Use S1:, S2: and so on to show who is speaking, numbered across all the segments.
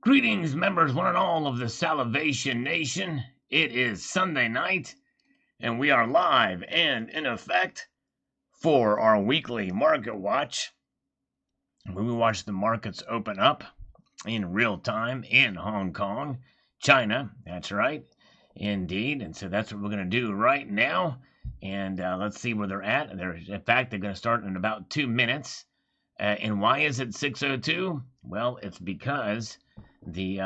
S1: Greetings, members, one and all of the Salivation Nation. It is Sunday night, and we are live and in effect for our weekly market watch. We watch the markets open up in real time in Hong Kong, China. That's right, indeed. And so that's what we're going to do right now. And let's see where they're at. In fact, they're going to start in about 2 minutes. And why is it 6:02? Well, it's because the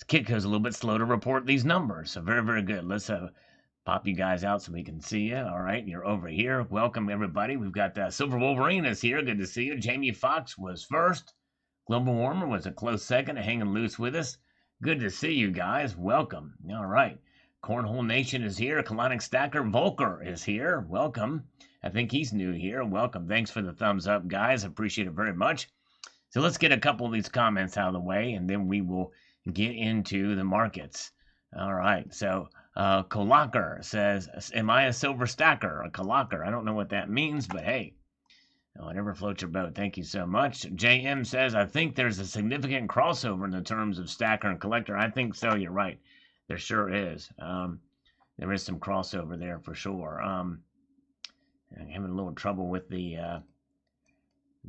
S1: Kitco's a little bit slow to report these numbers. So very, very good. Let's pop you guys out so we can see you. All right, you're over here. Welcome, everybody. We've got Silver Wolverine is here. Good to see you. Jamie Foxx was first. Global Warmer was a close second, hanging loose with us. Good to see you guys. Welcome. All right. Cornhole Nation is here. Colonic Stacker Volker is here. Welcome. I think he's new here. Welcome. Thanks for the thumbs up, guys. Appreciate it very much. So let's get a couple of these comments out of the way, and then we will get into the markets. All right. So Kolaker says, am I a silver stacker? A Kolaker. I don't know what that means, but hey, whatever floats your boat. Thank you so much. JM says, I think there's a significant crossover in the terms of stacker and collector. I think so. You're right. There sure is. There is some crossover there for sure. I'm having a little trouble with the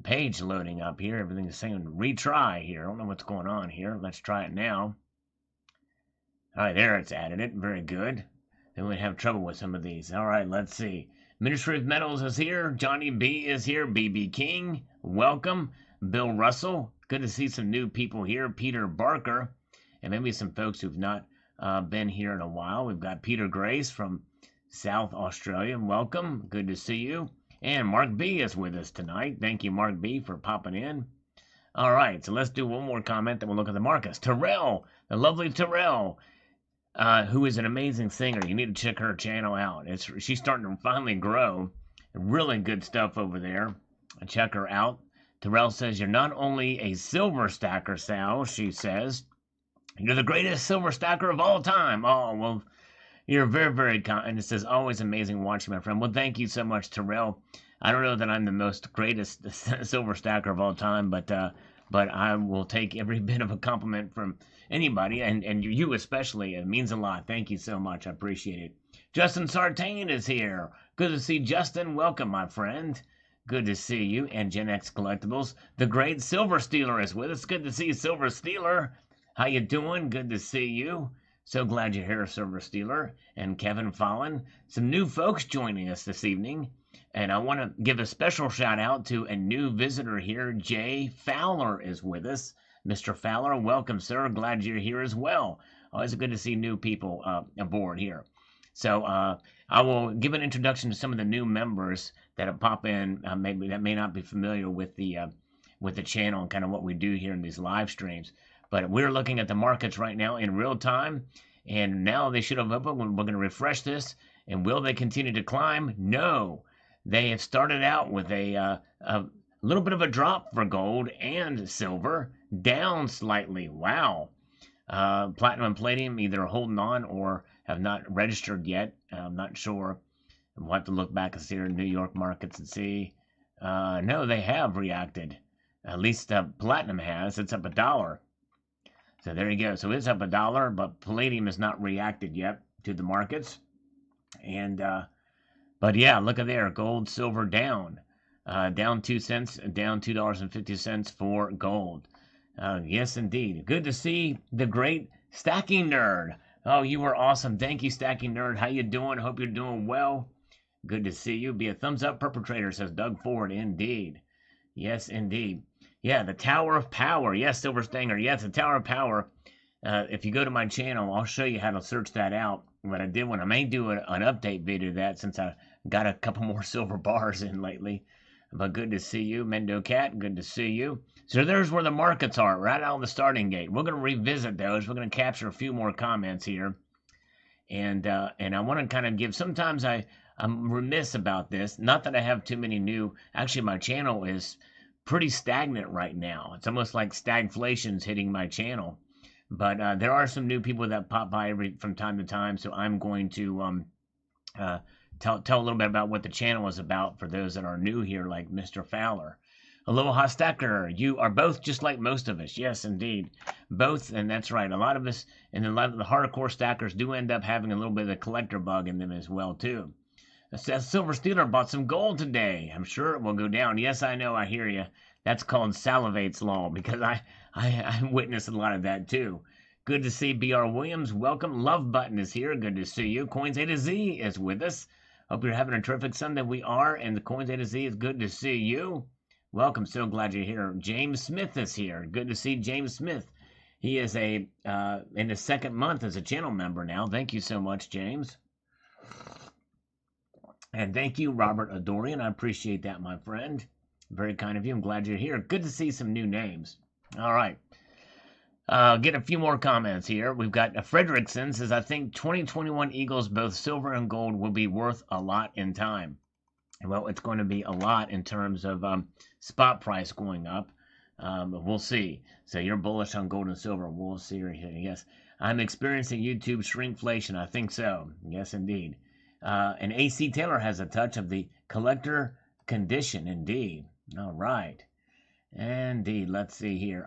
S1: page loading up here. Everything is saying retry here. I don't know what's going on here. Let's try it now. All right, there it's added it. Very good. Then we have trouble with some of these. All right, let's see. Ministry of Metals is here. Johnny B is here. BB King, welcome. Bill Russell, good to see some new people here. Peter Barker, and maybe some folks who've not been here in a while. We've got Peter Grace from South Australia. Welcome. Good to see you. And Mark B is with us tonight. Thank you, Mark B, for popping in. All right, so let's do one more comment, then we'll look at the markets. Terrell, the lovely Terrell, who is an amazing singer. You need to check her channel out. She's starting to finally grow. Really good stuff over there. Check her out. Terrell says, you're not only a silver stacker, Sal, she says, you're the greatest silver stacker of all time. Oh, well, you're very, very kind. And it says, always amazing watching, my friend. Well, thank you so much, Terrell. I don't know that I'm the most greatest silver stacker of all time, but I will take every bit of a compliment from anybody, and you especially. It means a lot. Thank you so much. I appreciate it. Justin Sartain is here. Good to see Justin. Welcome, my friend. Good to see you. And Gen X Collectibles. The great Silver Stealer is with us. Good to see you, Silver Stealer. How you doing? Good to see you. So glad you're here, Silver Stealer. And Kevin Fallon. Some new folks joining us this evening. And I want to give a special shout out to a new visitor here. Jay Fowler is with us. Mr. Fowler, welcome, sir. Glad you're here as well. Always good to see new people aboard here. So I will give an introduction to some of the new members that have popped in, maybe that may not be familiar with the channel and kind of what we do here in these live streams. But we're looking at the markets right now in real time, and now they should have opened. We're going to refresh this, and will they continue to climb? No. They have started out with a little bit of a drop for gold and silver, down slightly. Wow. Platinum and palladium either holding on or have not registered yet. I'm not sure. We'll have to look back and see our New York markets and see. No, they have reacted. At least platinum has. It's up $1. So there you go. So it's up $1, but palladium has not reacted yet to the markets. And but yeah, look at there. Gold, silver down. Down 2 cents, down $2.50 for gold. Yes, indeed. Good to see the great Stacking Nerd. Oh, you were awesome. Thank you, Stacking Nerd. How you doing? Hope you're doing well. Good to see you. Be a thumbs up perpetrator, says Doug Ford. Indeed. Yes, indeed. Yeah, the Tower of Power. Yes, Silver Stanger. Yes, the Tower of Power. If you go to my channel, I'll show you how to search that out. What I did when I may do an update video of that since I got a couple more silver bars in lately. But good to see you, Mendo Cat. Good to see you. So there's where the markets are, right out of the starting gate. We're going to revisit those. We're going to capture a few more comments here. And I want to kind of give, sometimes I'm remiss about this. Not that I have too many new, actually my channel is pretty stagnant right now. It's almost like stagflation's hitting my channel. But there are some new people that pop by from time to time. So I'm going to tell a little bit about what the channel is about for those that are new here, like Mr. Fowler. Aloha Stacker, you are both just like most of us. Yes, indeed. Both, and that's right. A lot of us, and a lot of the hardcore stackers do end up having a little bit of the collector bug in them as well, too. Seth Silver Steeler bought some gold today. I'm sure it will go down. Yes, I know. I hear you. That's called Salivate's Law because I witnessed a lot of that too. Good to see BR Williams. Welcome. Love Button is here. Good to see you. Coins A to Z is with us. Hope you're having a terrific Sunday. We are, and the Coins A to Z is good to see you. Welcome. So glad you're here. James Smith is here. Good to see James Smith. He is in his second month as a channel member now. Thank you so much, James. And thank you, Robert Adorian. I appreciate that, my friend. Very kind of you. I'm glad you're here. Good to see some new names. All right. Get a few more comments here. We've got Fredrickson says, I think 2021 Eagles, both silver and gold, will be worth a lot in time. Well, it's going to be a lot in terms of spot price going up. We'll see. So you're bullish on gold and silver. We'll see here. Yes. I'm experiencing YouTube shrinkflation. I think so. Yes, indeed. And AC Taylor has a touch of the collector condition, indeed. All right. Indeed. Let's see here.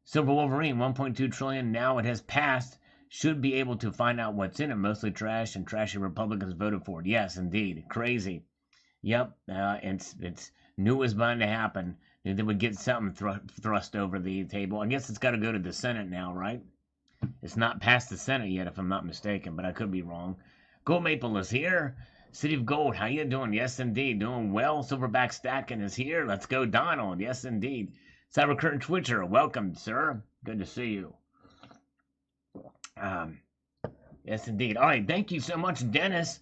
S1: Silver Wolverine, 1.2 trillion. Now it has passed. Should be able to find out what's in it. Mostly trash, and trashy Republicans voted for it. Yes, indeed. Crazy. Yep. It's knew it was bound to happen. Knew they would get something thrust over the table. I guess it's got to go to the Senate now, right? It's not past the Senate yet, if I'm not mistaken, but I could be wrong. Gold Maple is here. City of Gold, how you doing? Yes, indeed. Doing well. Silverback Stacking is here. Let's go, Donald. Yes, indeed. Cyber Curtain Twitcher, welcome, sir. Good to see you. Yes, indeed. All right, thank you so much, Dennis.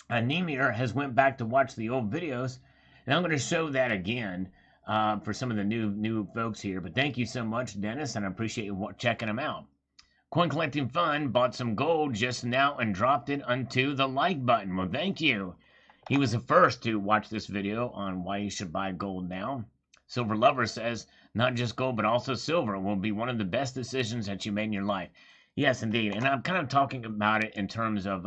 S1: Nemir has went back to watch the old videos, and I'm going to show that again for some of the new folks here. But thank you so much, Dennis, and I appreciate you checking them out. Coin Collecting Fun bought some gold just now and dropped it onto the like button. Well, thank you. He was the first to watch this video on why you should buy gold now. Silver Lover says, not just gold, but also silver will be one of the best decisions that you made in your life. Yes, indeed. And I'm kind of talking about it in terms of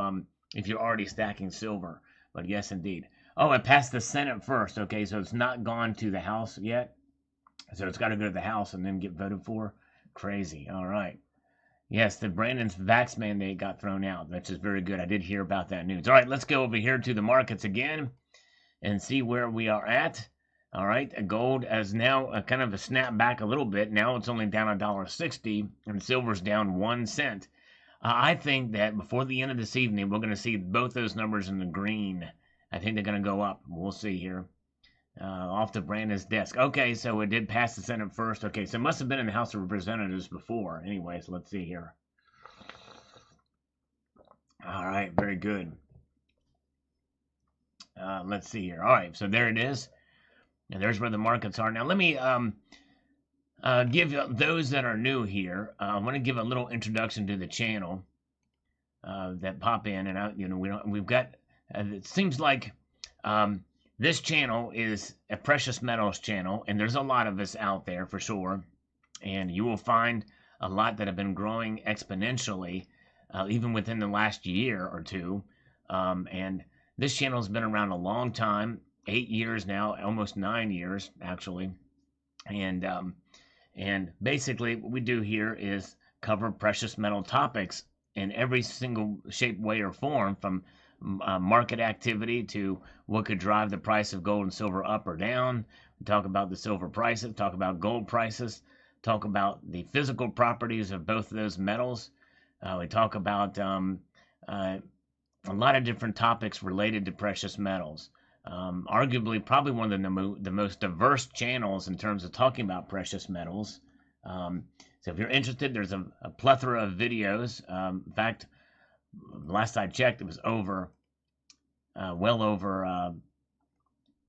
S1: if you're already stacking silver. But yes, indeed. Oh, it passed the Senate first. Okay, so it's not gone to the House yet. So it's got to go to the House and then get voted for. Crazy. All right. Yes, the Brandon's vax mandate got thrown out. That's just very good. I did hear about that news. All right, let's go over here to the markets again and see where we are at. All right, gold has now kind of a snap back a little bit. Now it's only down $1.60, and silver's down 1 cent. I think that before the end of this evening, we're going to see both those numbers in the green. I think they're going to go up. We'll see here. Off to Brandon's desk. Okay, so it did pass the Senate first. Okay, so it must have been in the House of Representatives before. Anyways, let's see here. All right, very good. Let's see here. All right, so there it is. And there's where the markets are. Now, let me give those that are new here. I want to give a little introduction to the channel that pop in. And, we've got, it seems like... this channel is a precious metals channel, and there's a lot of us out there for sure. And you will find a lot that have been growing exponentially, even within the last year or two. And this channel has been around a long time, 8 years now, almost 9 years actually. And basically what we do here is cover precious metal topics in every single shape, way, or form, from market activity to what could drive the price of gold and silver up or down. We talk about the silver prices, talk about gold prices, talk about the physical properties of both of those metals. We talk about a lot of different topics related to precious metals. Arguably, probably one of the most diverse channels in terms of talking about precious metals. So if you're interested, there's a plethora of videos. In fact, last I checked, it was well over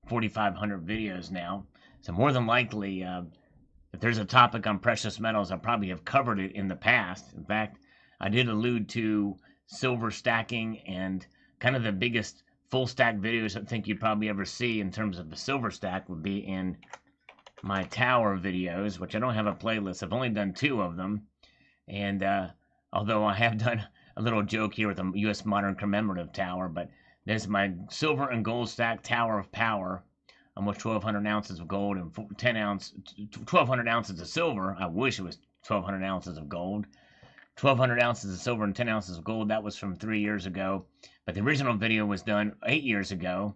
S1: 4,500 videos now. So more than likely, if there's a topic on precious metals, I probably have covered it in the past. In fact, I did allude to silver stacking, and kind of the biggest full stack videos I think you'd probably ever see in terms of the silver stack would be in my tower videos, which I don't have a playlist. I've only done 2 of them. And although I have done a little joke here with the U.S. Modern Commemorative Tower, but there's my silver and gold stack Tower of Power almost 1,200 ounces of gold and 1,200 ounces of silver. I wish it was 1,200 ounces of gold. 1,200 ounces of silver and 10 ounces of gold. That was from 3 years ago. But the original video was done 8 years ago.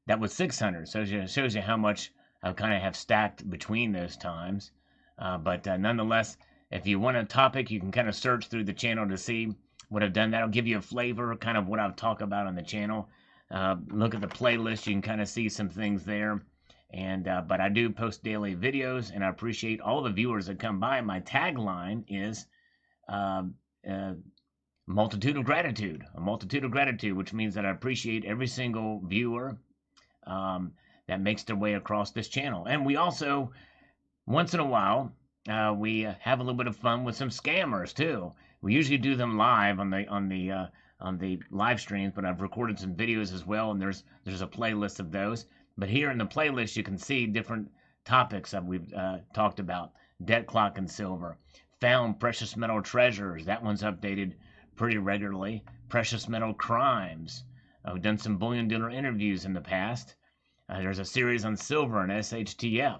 S1: That was 600. So it shows you how much I kind of have stacked between those times. But nonetheless, if you want a topic, you can kind of search through the channel to see what I've done. That'll give you a flavor, kind of what I've talked about on the channel. Look at the playlist. You can kind of see some things there. And but I do post daily videos, and I appreciate all the viewers that come by. My tagline is multitude of gratitude. A multitude of gratitude, which means that I appreciate every single viewer that makes their way across this channel. And we also, once in a while, we have a little bit of fun with some scammers too. We usually do them live on the live streams, but I've recorded some videos as well, and there's a playlist of those. But here in the playlist, you can see different topics that we've talked about. Debt clock and silver, found precious metal treasures. That one's updated pretty regularly. Precious metal crimes. We've done some bullion dealer interviews in the past. There's a series on silver and SHTF,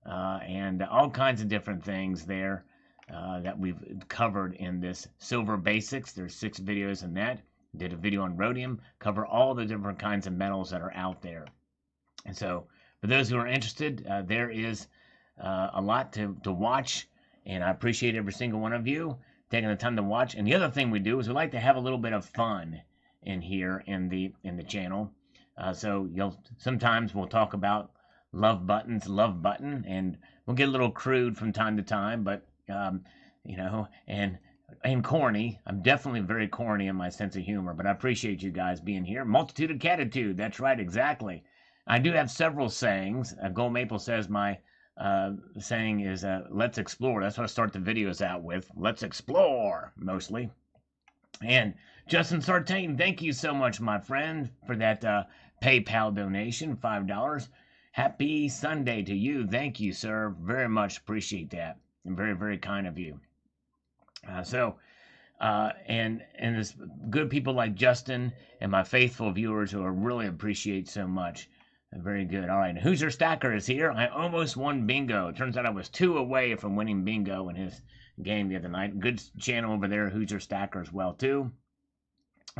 S1: and all kinds of different things there that we've covered in this silver basics. There's 6 videos in that. Did a video on rhodium, cover all the different kinds of metals that are out there. And so for those who are interested, there is a lot to watch, and I appreciate every single one of you taking the time to watch. And the other thing we do is we like to have a little bit of fun in here in the channel. So sometimes we'll talk about love button, and we'll get a little crude from time to time, but and corny. I'm definitely very corny in my sense of humor, but I appreciate you guys being here. Multitude of catitude. That's right, exactly. I do have several sayings. Gold Maple says my saying is let's explore. That's what I start the videos out with. Let's explore, mostly. And Justin Sartain, thank you so much, my friend, for that PayPal donation, $5. Happy Sunday to you. Thank you, sir. Very much appreciate that. And very, very kind of you. And there's good people like Justin and my faithful viewers who I really appreciate so much. Very good. All right. Hoosier Stacker is here. I almost won bingo. It turns out I was 2 away from winning bingo in his game the other night. Good channel over there, Hoosier Stacker as well, too.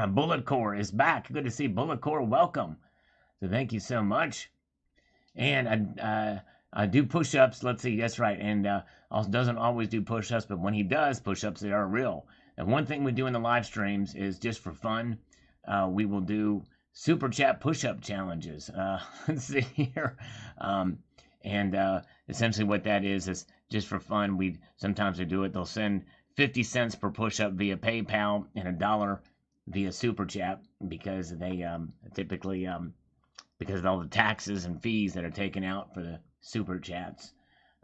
S1: Bullet Core is back. Good to see Bullet Core. Welcome. So thank you so much. And I do push-ups. Let's see. That's right. And also doesn't always do push-ups, but when he does push-ups, they are real. And one thing we do in the live streams is just for fun. We will do super chat push-up challenges. Let's see here. Essentially what that is just for fun. Sometimes we do it. They'll send 50 cents per push-up via PayPal and $1 via super chat, because they typically because of all the taxes and fees that are taken out for the super chats.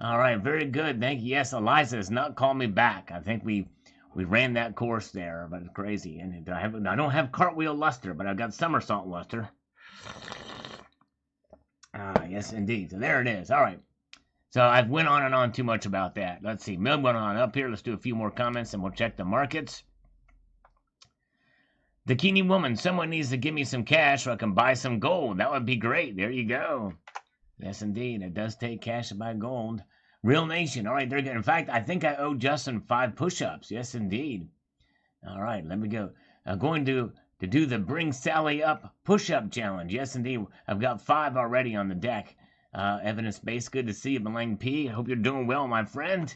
S1: All right, very good. Thank you. Yes, Eliza has not called me back. I think we ran that course there, but it's crazy. And I don't have cartwheel luster, but I've got somersault luster. Yes, indeed. So there it is. All right. So I've went on and on too much about that. Let's see. Mill went on up here. Let's do a few more comments, and we'll check the markets. The Keeney woman, someone needs to give me some cash so I can buy some gold. That would be great. There you go. Yes, indeed. It does take cash to buy gold. Real Nation. All right, they're good. In fact, I think I owe Justin 5 push-ups. Yes, indeed. All right, let me go. I'm going to do the Bring Sally Up push-up challenge. Yes, indeed. I've got 5 already on the deck. Evidence-based. Good to see you, Malang P. I hope you're doing well, my friend.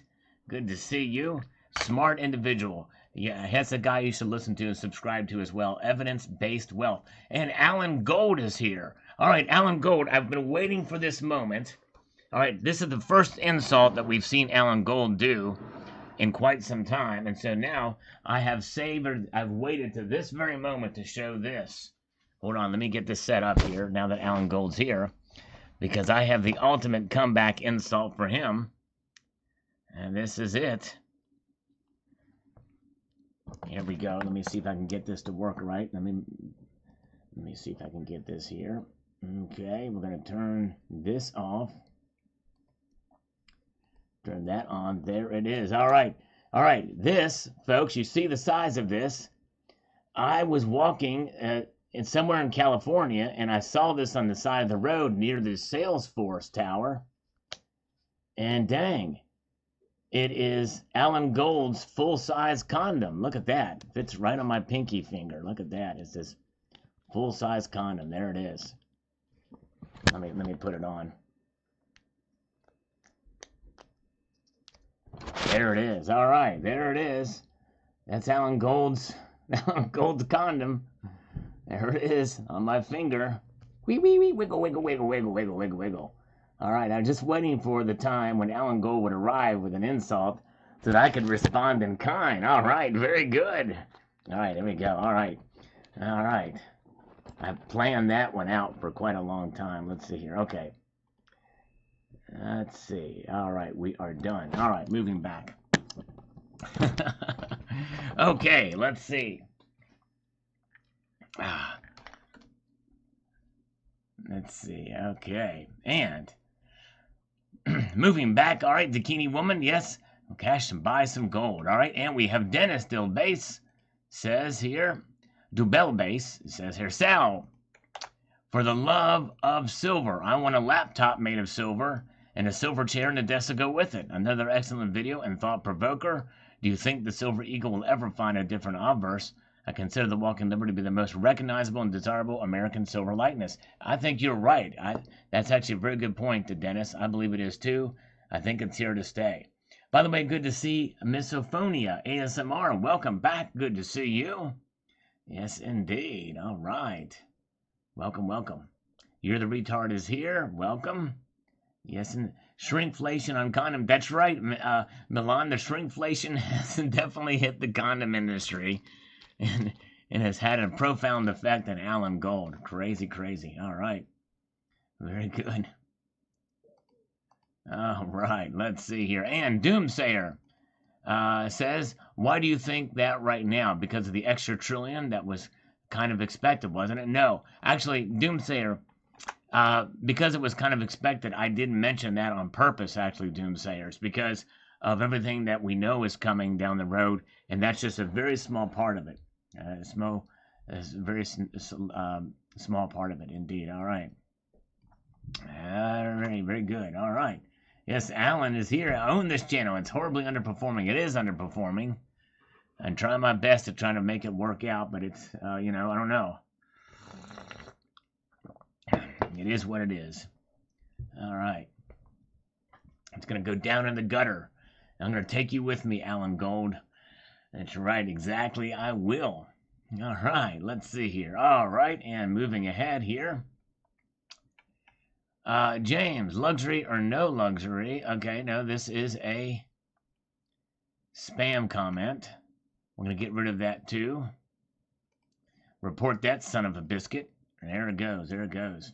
S1: Good to see you. Smart individual. Yeah, that's a guy you should listen to and subscribe to as well. Evidence-based wealth. And Alan Gold is here. All right, Alan Gold, I've been waiting for this moment. All right, this is the first insult that we've seen Alan Gold do in quite some time. And so now I've waited to this very moment to show this. Hold on, let me get this set up here now that Alan Gold's here, because I have the ultimate comeback insult for him. And this is it. Here we go. Let me see if I can get this to work right. Let me see if I can get this here. Okay, we're going to turn this off. Turn that on. There it is. All right. All right. This, folks, you see the size of this. I was walking it's somewhere in California, and I saw this on the side of the road near the Salesforce Tower. And dang, it is Alan Gold's full-size condom. Look at that. Fits right on my pinky finger. Look at that. It says full-size condom. There it is. Let me put it on. There it is. All right, there it is. That's Alan Gold's condom. There it is on my finger. Wee wee wee, wiggle wiggle wiggle wiggle wiggle wiggle wiggle. All right, I'm just waiting for the time when Alan Gold would arrive with an insult so that I could respond in kind. All right, very good. All right, there we go. All right. I've planned that one out for quite a long time. Let's see here. Okay. Let's see. All right, we are done. All right, moving back. Okay, let's see. Let's see. Okay, and moving back. All right, Zucchini Woman. Yes, we'll cash and buy some gold. All right, and we have Dennis Dilbase says here. Dubel Base says here. Sal, for the love of silver, I want a laptop made of silver and a silver chair and a desk to go with it. Another excellent video and thought provoker. Do you think the Silver Eagle will ever find a different obverse? I consider the Walking Liberty to be the most recognizable and desirable American silver likeness. I think you're right. That's actually a very good point, Dennis. I believe it is too. I think it's here to stay. By the way, good to see Misophonia ASMR. Welcome back. Good to see you. Yes, indeed. All right. Welcome, welcome. You're the retard is here. Welcome. Yes, and shrinkflation on condom. That's right, Milan. The shrinkflation has definitely hit the condom industry and has had a profound effect on Alan Gold. Crazy, crazy. All right. Very good. All right. Let's see here. And Doomsayer says, why do you think that right now? Because of the extra trillion that was kind of expected, wasn't it? No. Actually, Doomsayer, because it was kind of expected, I didn't mention that on purpose, actually, Doomsayers, because of everything that we know is coming down the road, and that's just a very small part of it. A very small part of it, indeed. All right. All right, very good. All right. Yes, Alan is here. I own this channel. It's horribly underperforming. It is underperforming. I'm trying my best to try to make it work out, but it's, I don't know. It is what it is. All right. It's going to go down in the gutter. I'm going to take you with me, Alan Gold. That's right, exactly. I will. All right, let's see here. All right, and moving ahead here. James, luxury or no luxury? Okay, no, this is a spam comment. We're going to get rid of that too. Report that son of a biscuit. There it goes. There it goes.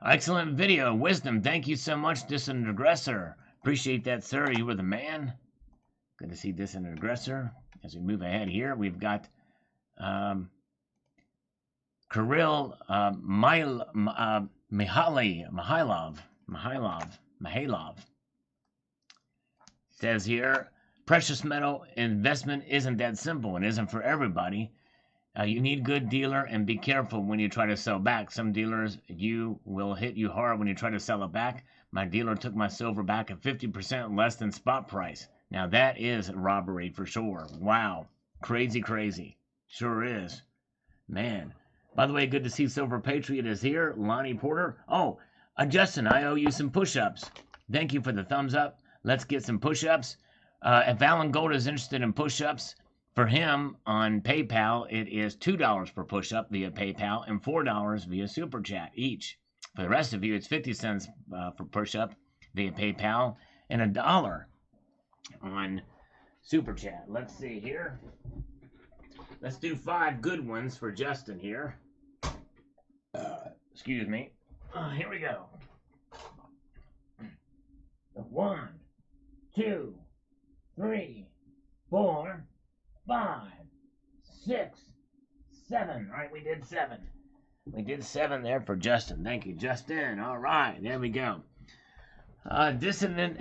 S1: Excellent video. Wisdom. Thank you so much, Dissident Aggressor. Appreciate that, sir. You were the man. Good to see Dissident Aggressor. As we move ahead here, we've got Kirill Mihailov. Says here, precious metal investment isn't that simple and isn't for everybody. You need good dealer and be careful when you try to sell back. Some dealers will hit you hard when you try to sell it back. My dealer took my silver back at 50% less than spot price. Now that is robbery for sure. Wow. Crazy, crazy. Sure is. Man. By the way, good to see Silver Patriot is here. Lonnie Porter. Oh, Justin, I owe you some push-ups. Thank you for the thumbs up. Let's get some push-ups. If Alan Gold is interested in push-ups, for him on PayPal, it is $2 per push-up via PayPal and $4 via Super Chat each. For the rest of you, it's 50 cents for push-up via PayPal and $1 on Super Chat. Let's see here. Let's do 5 good ones for Justin here. Excuse me. Here we go. 1, 2, 3, 4, 5, 6, 7. All right, we did 7. We did 7 there for Justin. Thank you, Justin. All right, there we go. Dissonant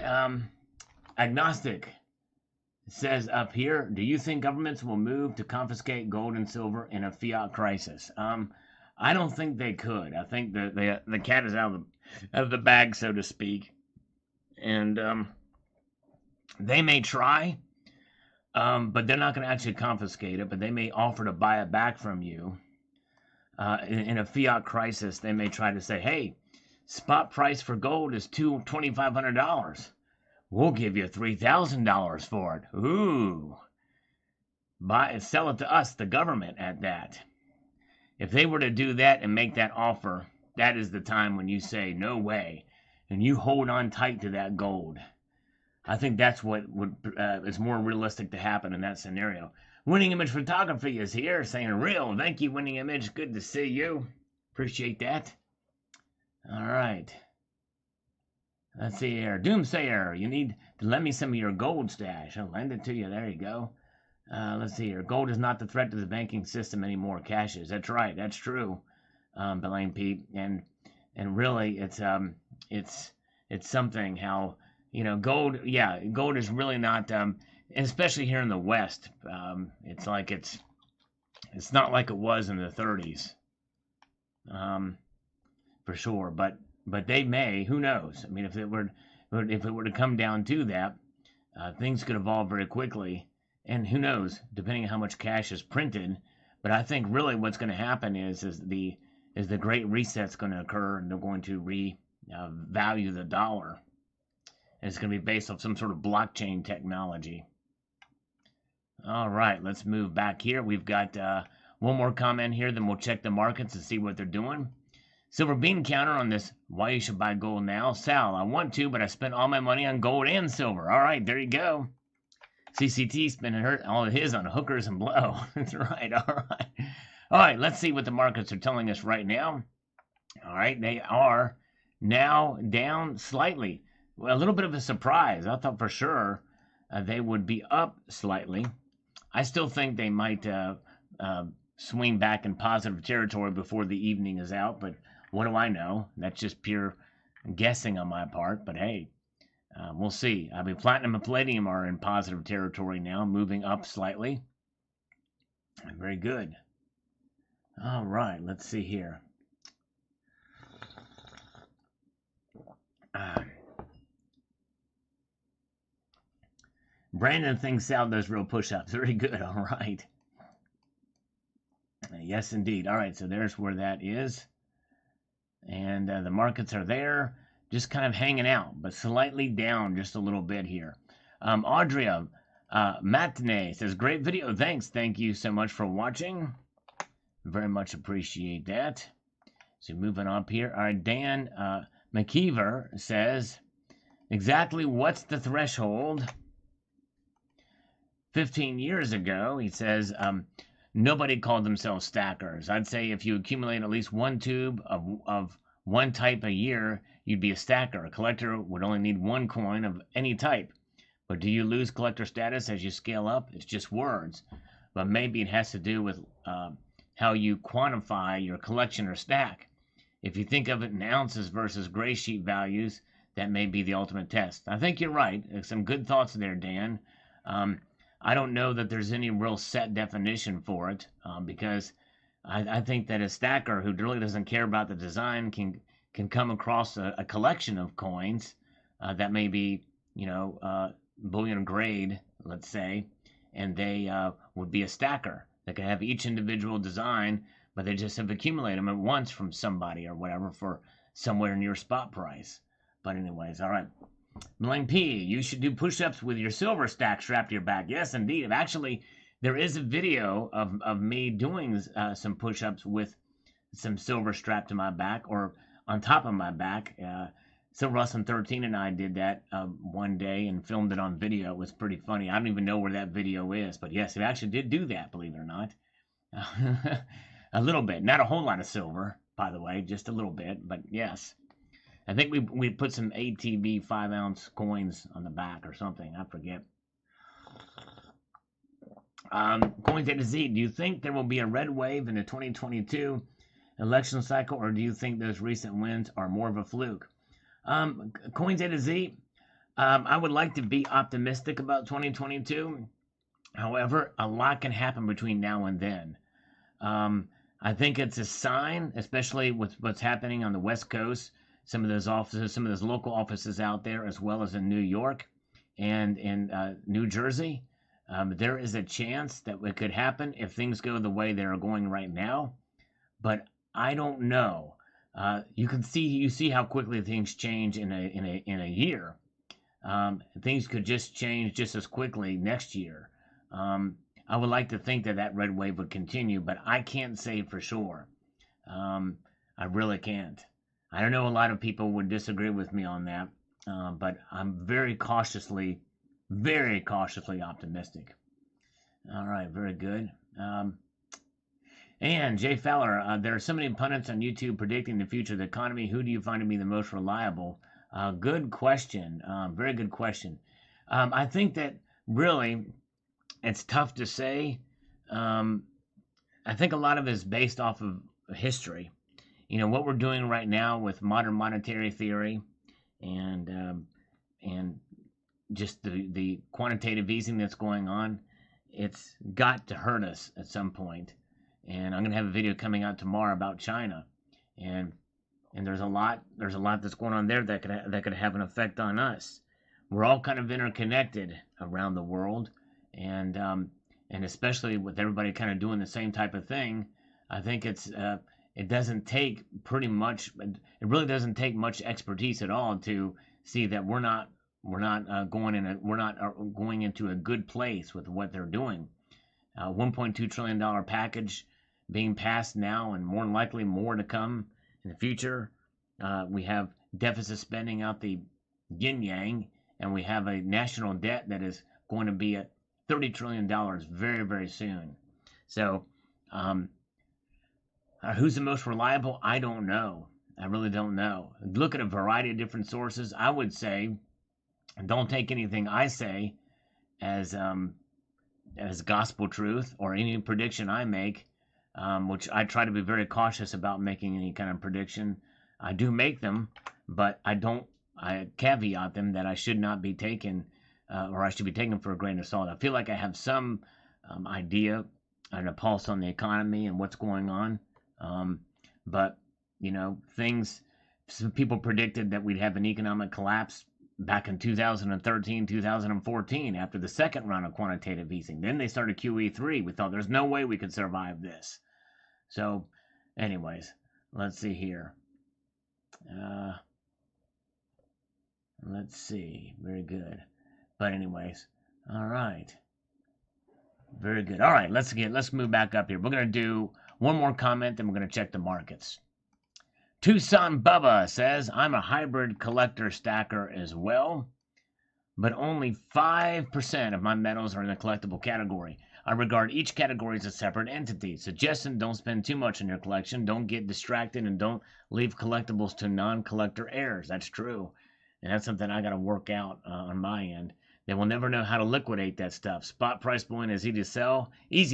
S1: Agnostic says up here, do you think governments will move to confiscate gold and silver in a fiat crisis? I don't think they could. I think the cat is out of the bag, so to speak, and they may try, but they're not going to actually confiscate it. But they may offer to buy it back from you. In a fiat crisis, they may try to say, "Hey, spot price for gold is $2,500. We'll give you $3,000 for it. Ooh, sell it to us, the government, at that." If they were to do that and make that offer, that is the time when you say, "No way," and you hold on tight to that gold. I think that's what is more realistic to happen in that scenario. Winning Image Photography is here saying, "Real, thank you, Winning Image. Good to see you. Appreciate that." All right. Let's see here. Doomsayer, you need to lend me some of your gold stash. I'll lend it to you. There you go. Let's see here. Gold is not the threat to the banking system anymore. Cash is. That's right. That's true. Belaine Pete. And really, it's something how, gold. Yeah, gold is really not. Especially here in the West, it's like it's not like it was in the 30s, for sure. But they may. Who knows? I mean, if it were to come down to that, things could evolve very quickly. And who knows, depending on how much cash is printed. But I think really what's going to happen is the Great Reset's going to occur, and they're going to value the dollar. And it's going to be based off some sort of blockchain technology. All right, let's move back here. We've got one more comment here, then we'll check the markets and see what they're doing. Silver bean counter on this, why you should buy gold now. Sal, I want to, but I spent all my money on gold and silver. All right, there you go. CCT spending all of his on hookers and blow. That's right, all right. All right, let's see what the markets are telling us right now. All right, they are now down slightly. Well, a little bit of a surprise. I thought for sure they would be up slightly. I still think they might swing back in positive territory before the evening is out, but what do I know? That's just pure guessing on my part, but hey, we'll see. I mean, platinum and palladium are in positive territory now, moving up slightly. Very good. All right, let's see here. Brandon thinks Sal does real push-ups. Very good. All right. Yes, indeed. All right, so there's where that is. And the markets are there, just kind of hanging out, but slightly down just a little bit here. Audria Matinee says, great video. Thanks. Thank you so much for watching. Very much appreciate that. So moving up here. All right, Dan McKeever says, exactly what's the threshold? 15 years ago, he says, nobody called themselves stackers. I'd say if you accumulate at least one tube of one type a year, you'd be a stacker. A collector would only need one coin of any type. But do you lose collector status as you scale up? It's just words. But maybe it has to do with how you quantify your collection or stack. If you think of it in ounces versus gray sheet values, that may be the ultimate test. I think you're right. Some good thoughts there, Dan. I don't know that there's any real set definition for it, because I think that a stacker who really doesn't care about the design can come across a collection of coins that may be, bullion grade, let's say, and they would be a stacker. They could have each individual design, but they just have accumulated them at once from somebody or whatever for somewhere near spot price. But anyways, all right. Blaine P, you should do push-ups with your silver stack strapped to your back. Yes, indeed. Actually, there is a video of me doing some push-ups with some silver strapped to my back or on top of my back. Silver Lesson 13 and I did that one day and filmed it on video. It was pretty funny. I don't even know where that video is, but yes, it actually did do that, believe it or not. A little bit. Not a whole lot of silver, by the way, just a little bit, but yes. I think we put some ATB 5-ounce coins on the back or something. I forget. Coins A to Z. Do you think there will be a red wave in the 2022 election cycle, or do you think those recent wins are more of a fluke? Coins A to Z. I would like to be optimistic about 2022. However, a lot can happen between now and then. Um, I think it's a sign, especially with what's happening on the West Coast, some of those offices, some of those local offices out there, as well as in New York and in New Jersey. There is a chance that it could happen if things go the way they're going right now, but I don't know. You see how quickly things change in a year. Things could just change just as quickly next year. I would like to think that that red wave would continue, but I can't say for sure. I really can't. I don't know a lot of people would disagree with me on that, but I'm very cautiously optimistic. All right, very good. And Jay Fowler, there are so many pundits on YouTube predicting the future of the economy. Who do you find to be the most reliable? Good question. Very good question. I think that really it's tough to say. I think a lot of it is based off of history. You know what we're doing right now with modern monetary theory, and just the quantitative easing that's going on. It's got to hurt us at some point. And I'm gonna have a video coming out tomorrow about China, and there's a lot that's going on there that could have an effect on us. We're all kind of interconnected around the world, and especially with everybody kind of doing the same type of thing. I think it doesn't take pretty much. It really doesn't take much expertise at all to see that we're not going into a good place with what they're doing. $1.2 trillion package being passed now, and more than likely more to come in the future. We have deficit spending out the yin yang, and we have a national debt that is going to be at $30 trillion very, very soon. So, who's the most reliable? I don't know. I really don't know. Look at a variety of different sources. I would say, don't take anything I say as gospel truth or any prediction I make, which I try to be very cautious about making any kind of prediction. I do make them, but I caveat them that I should not be taken, or I should be taken for a grain of salt. I feel like I have some idea and a pulse on the economy and what's going on. But, some people predicted that we'd have an economic collapse back in 2013, 2014, after the second round of quantitative easing. Then they started QE3. We thought there's no way we could survive this. So, anyways, let's see here. Let's see. Very good. But anyways, all right. Very good. All right, let's move back up here. We're going to do one more comment, then we're going to check the markets. Tucson Bubba says, I'm a hybrid collector stacker as well, but only 5% of my metals are in the collectible category. I regard each category as a separate entity. Suggestion, don't spend too much on your collection, don't get distracted, and don't leave collectibles to non-collector heirs. That's true, and that's something I got to work out on my end. They will never know how to liquidate that stuff. Spot price point is easy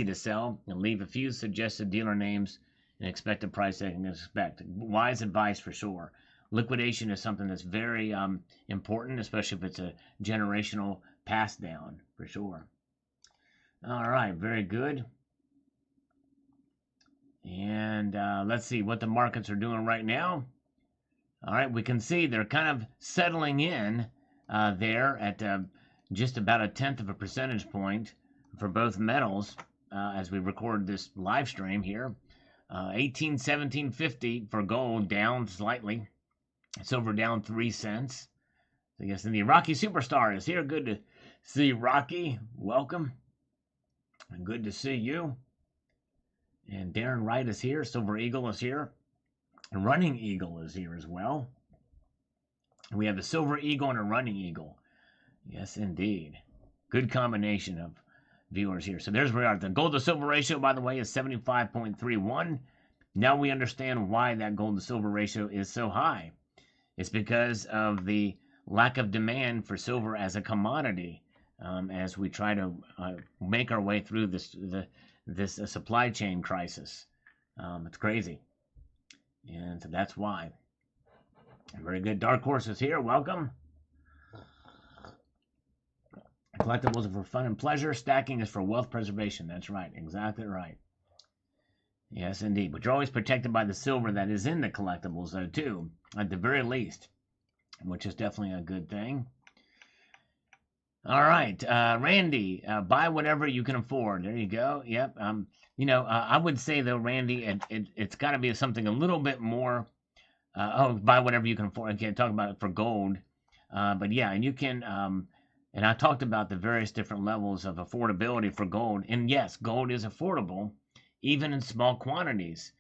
S1: to sell, and leave a few suggested dealer names and expect a price they can expect. Wise advice for sure. Liquidation is something that's very important, especially if it's a generational pass down, for sure. All right, very good. And let's see what the markets are doing right now. All right, we can see they're kind of settling in there at just about 1/10 of a percentage point for both metals as we record this live stream here. 17.50 for gold, down slightly. Silver down 3 cents. So yes, and the Rocky Superstar is here. Good to see Rocky. Welcome. Good to see you. And Darren Wright is here. Silver Eagle is here. And Running Eagle is here as well. We have a Silver Eagle and a Running Eagle. Yes, indeed. Good combination of viewers here. So there's where we are. The gold to silver ratio, by the way, is 75.31. Now we understand why that gold to silver ratio is so high. It's because of the lack of demand for silver as a commodity as we try to make our way through this supply chain crisis. It's crazy. And so that's why. Very good. Dark Horse is here. Welcome. Collectibles are for fun and pleasure. Stacking is for wealth preservation. That's right. Exactly right. Yes, indeed. But you're always protected by the silver that is in the collectibles, though, too, at the very least, which is definitely a good thing. All right, Randy, buy whatever you can afford. There you go. Yep. I would say though, Randy, it's got to be something a little bit more. Buy whatever you can afford. I can't talk about it for gold, but yeah, and you can. And I talked about the various different levels of affordability for gold. And yes, gold is affordable, even in small quantities.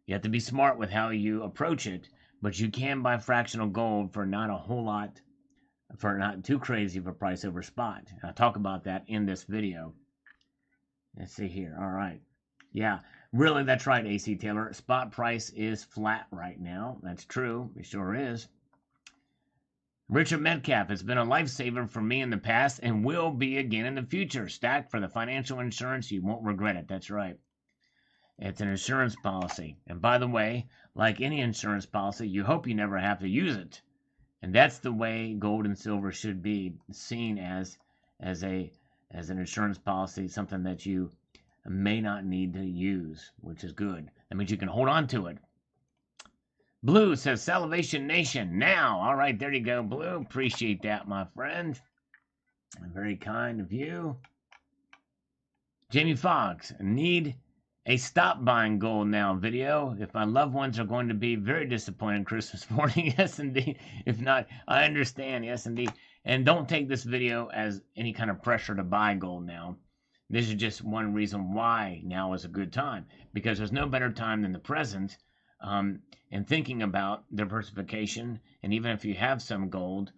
S1: You have to be smart with how you approach it, but you can buy fractional gold for not a whole lot, for not too crazy of a price over spot. I'll talk about that in this video. Let's see here. All right. Yeah, really, that's right, AC Taylor. Spot price is flat right now. That's true. It sure is. Richard Metcalf has been a lifesaver for me in the past and will be again in the future. Stack for the financial insurance. You won't regret it. That's right. It's an insurance policy. And by the way, like any insurance policy, you hope you never have to use it. And that's the way gold and silver should be seen as an insurance policy, something that you may not need to use, which is good. That means you can hold on to it. Blue says Salivation Nation now. All right, there you go, Blue. Appreciate that, my friend. Very kind of you. Jamie Foxx, need a stop buying gold now video. If my loved ones are going to be very disappointed Christmas morning, yes indeed. If not, I understand, yes indeed. And don't take this video as any kind of pressure to buy gold now. This is just one reason why now is a good time, because there's no better time than the present, and thinking about diversification. And even if you have some gold,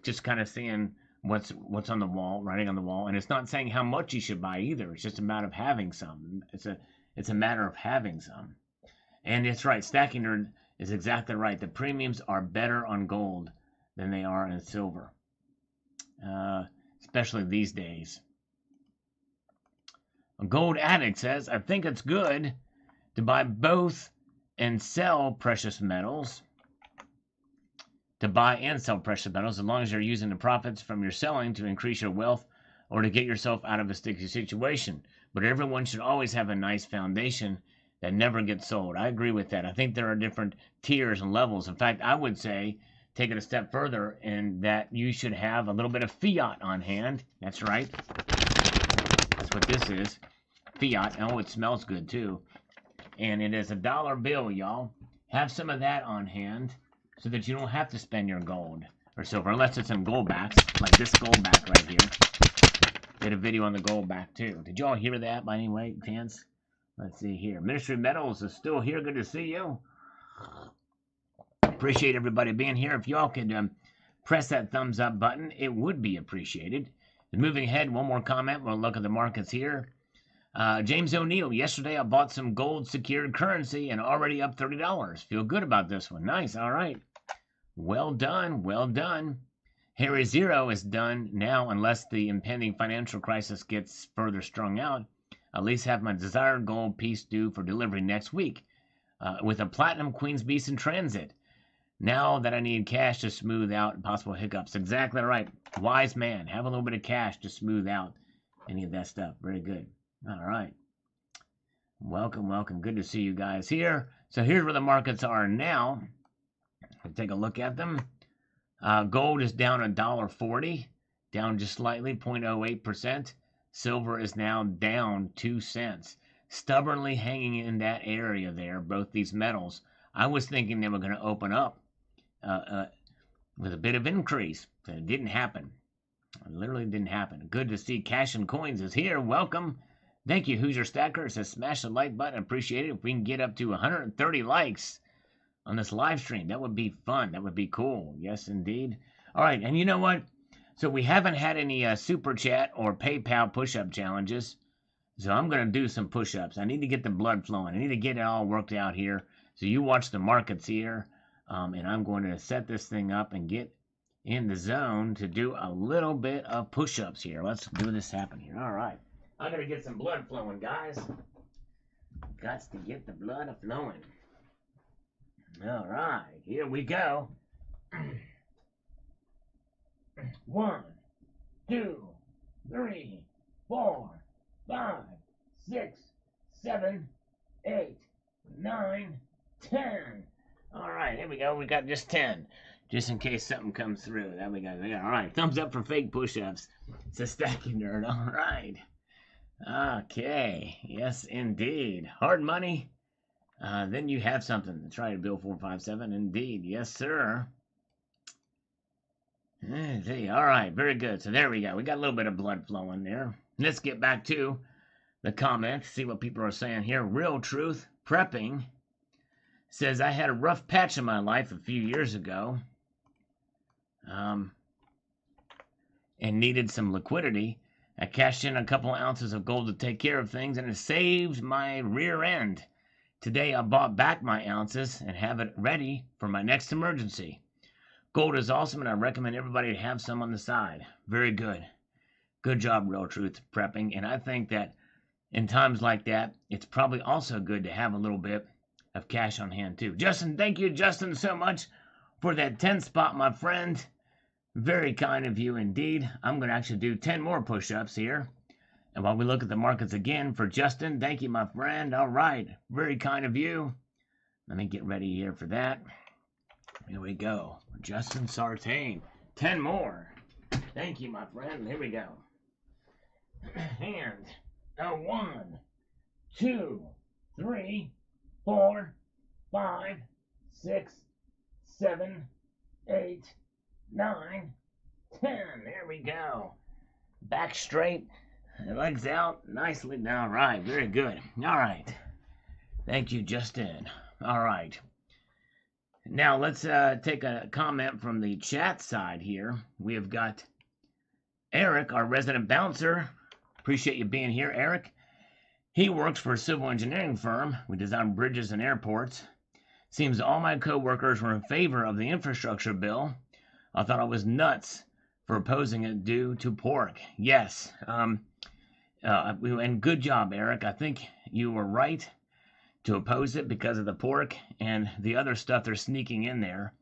S1: just kind of seeing what's on the wall, writing on the wall. And it's not saying how much you should buy either. It's just a matter of having some. It's a matter of having some. And it's right. Stacking Nerd is exactly right. The premiums are better on gold than they are in silver, especially these days. A Gold Addict says, I think it's good to buy both and sell precious metals. To buy and sell precious metals, as long as you're using the profits from your selling to increase your wealth or to get yourself out of a sticky situation. But everyone should always have a nice foundation that never gets sold. I agree with that. I think there are different tiers and levels. In fact, I would say, take it a step further, in that you should have a little bit of fiat on hand. That's right. That's what this is. Fiat. Oh, it smells good too. And it is a dollar bill, y'all. Have some of that on hand so that you don't have to spend your gold or silver, unless it's in gold backs, like this gold back right here. Did a video on the gold back too. Did y'all hear that by any way, chance? Let's see here. Ministry Metals is still here. Good to see you. Appreciate everybody being here. If y'all could press that thumbs up button, it would be appreciated. And moving ahead, one more comment. We'll look at the markets here. James O'Neill, yesterday I bought some gold secured currency and already up $30. Feel good about this one. Nice. All right. Well done. Well done. Harry Zero is done now, unless the impending financial crisis gets further strung out. At least have my desired gold piece due for delivery next week, with a platinum Queen's Beast in transit. Now that I need cash to smooth out possible hiccups. Exactly right. Wise man. Have a little bit of cash to smooth out any of that stuff. Very good. All right. Welcome, welcome. Good to see you guys here. So here's where the markets are now. We'll take a look at them. Gold is down $1.40, down just slightly, 0.08%. Silver is now down 2 cents. Stubbornly hanging in that area there, both these metals. I was thinking they were going to open up with a bit of increase. But it didn't happen. It literally didn't happen. Good to see Cash and Coins is here. Welcome. Thank you, Hoosier Stacker. It says smash the like button. Appreciate it. If we can get up to 130 likes on this live stream, that would be fun. That would be cool. Yes, indeed. All right, and you know what? So we haven't had any Super Chat or PayPal push-up challenges. So I'm going to do some push-ups. I need to get the blood flowing. I need to get it all worked out here. So you watch the markets here, and I'm going to set this thing up and get in the zone to do a little bit of push-ups here. Let's do this happen here. All right. I'm going to get some blood flowing, guys. Got to get the blood flowing. All right. Here we go. 1, 2, 3, 4, 5, 6, 7, 8, 9, 10. All right, here we go. We got just 10. Just in case something comes through. There we go. All right, thumbs up for fake push-ups. It's a stacking nerd. All right. Okay. Yes, indeed. Hard money. Then you have something. That's right, Bill 457. Indeed. Yes, sir. All right, very good. So there we go. We got a little bit of blood flowing there. Let's get back to the comments, see what people are saying here. Real Truth Prepping says, I had a rough patch in my life a few years ago and needed some liquidity. I cashed in a couple ounces of gold to take care of things, and it saved my rear end. Today I bought back my ounces and have it ready for my next emergency. Gold is awesome, and I recommend everybody to have some on the side. Very good. Good job, Real Truth Prepping. And I think that in times like that, it's probably also good to have a little bit of cash on hand, too. Justin, thank you, Justin, so much for that 10 spot, my friend. Very kind of you indeed. I'm going to actually do 10 more push-ups here. And while we look at the markets again for Justin, thank you, my friend. All right. Very kind of you. Let me get ready here for that. Here we go. Justin Sartain. 10 more. Thank you, my friend. Here we go. And 1, 2, 3, 4, 5, 6, 7, 8, 9, 10. There we go. Back straight. Legs out. Nicely. All right. Very good. All right. Thank you, Justin. All right. Now, let's take a comment from the chat side here. We have got Eric, our resident bouncer. Appreciate you being here, Eric. He works for a civil engineering firm. We design bridges and airports. Seems all my co-workers were in favor of the infrastructure bill. I thought I was nuts for opposing it due to pork. Yes. And good job, Eric. I think you were right to oppose it because of the pork and the other stuff they're sneaking in there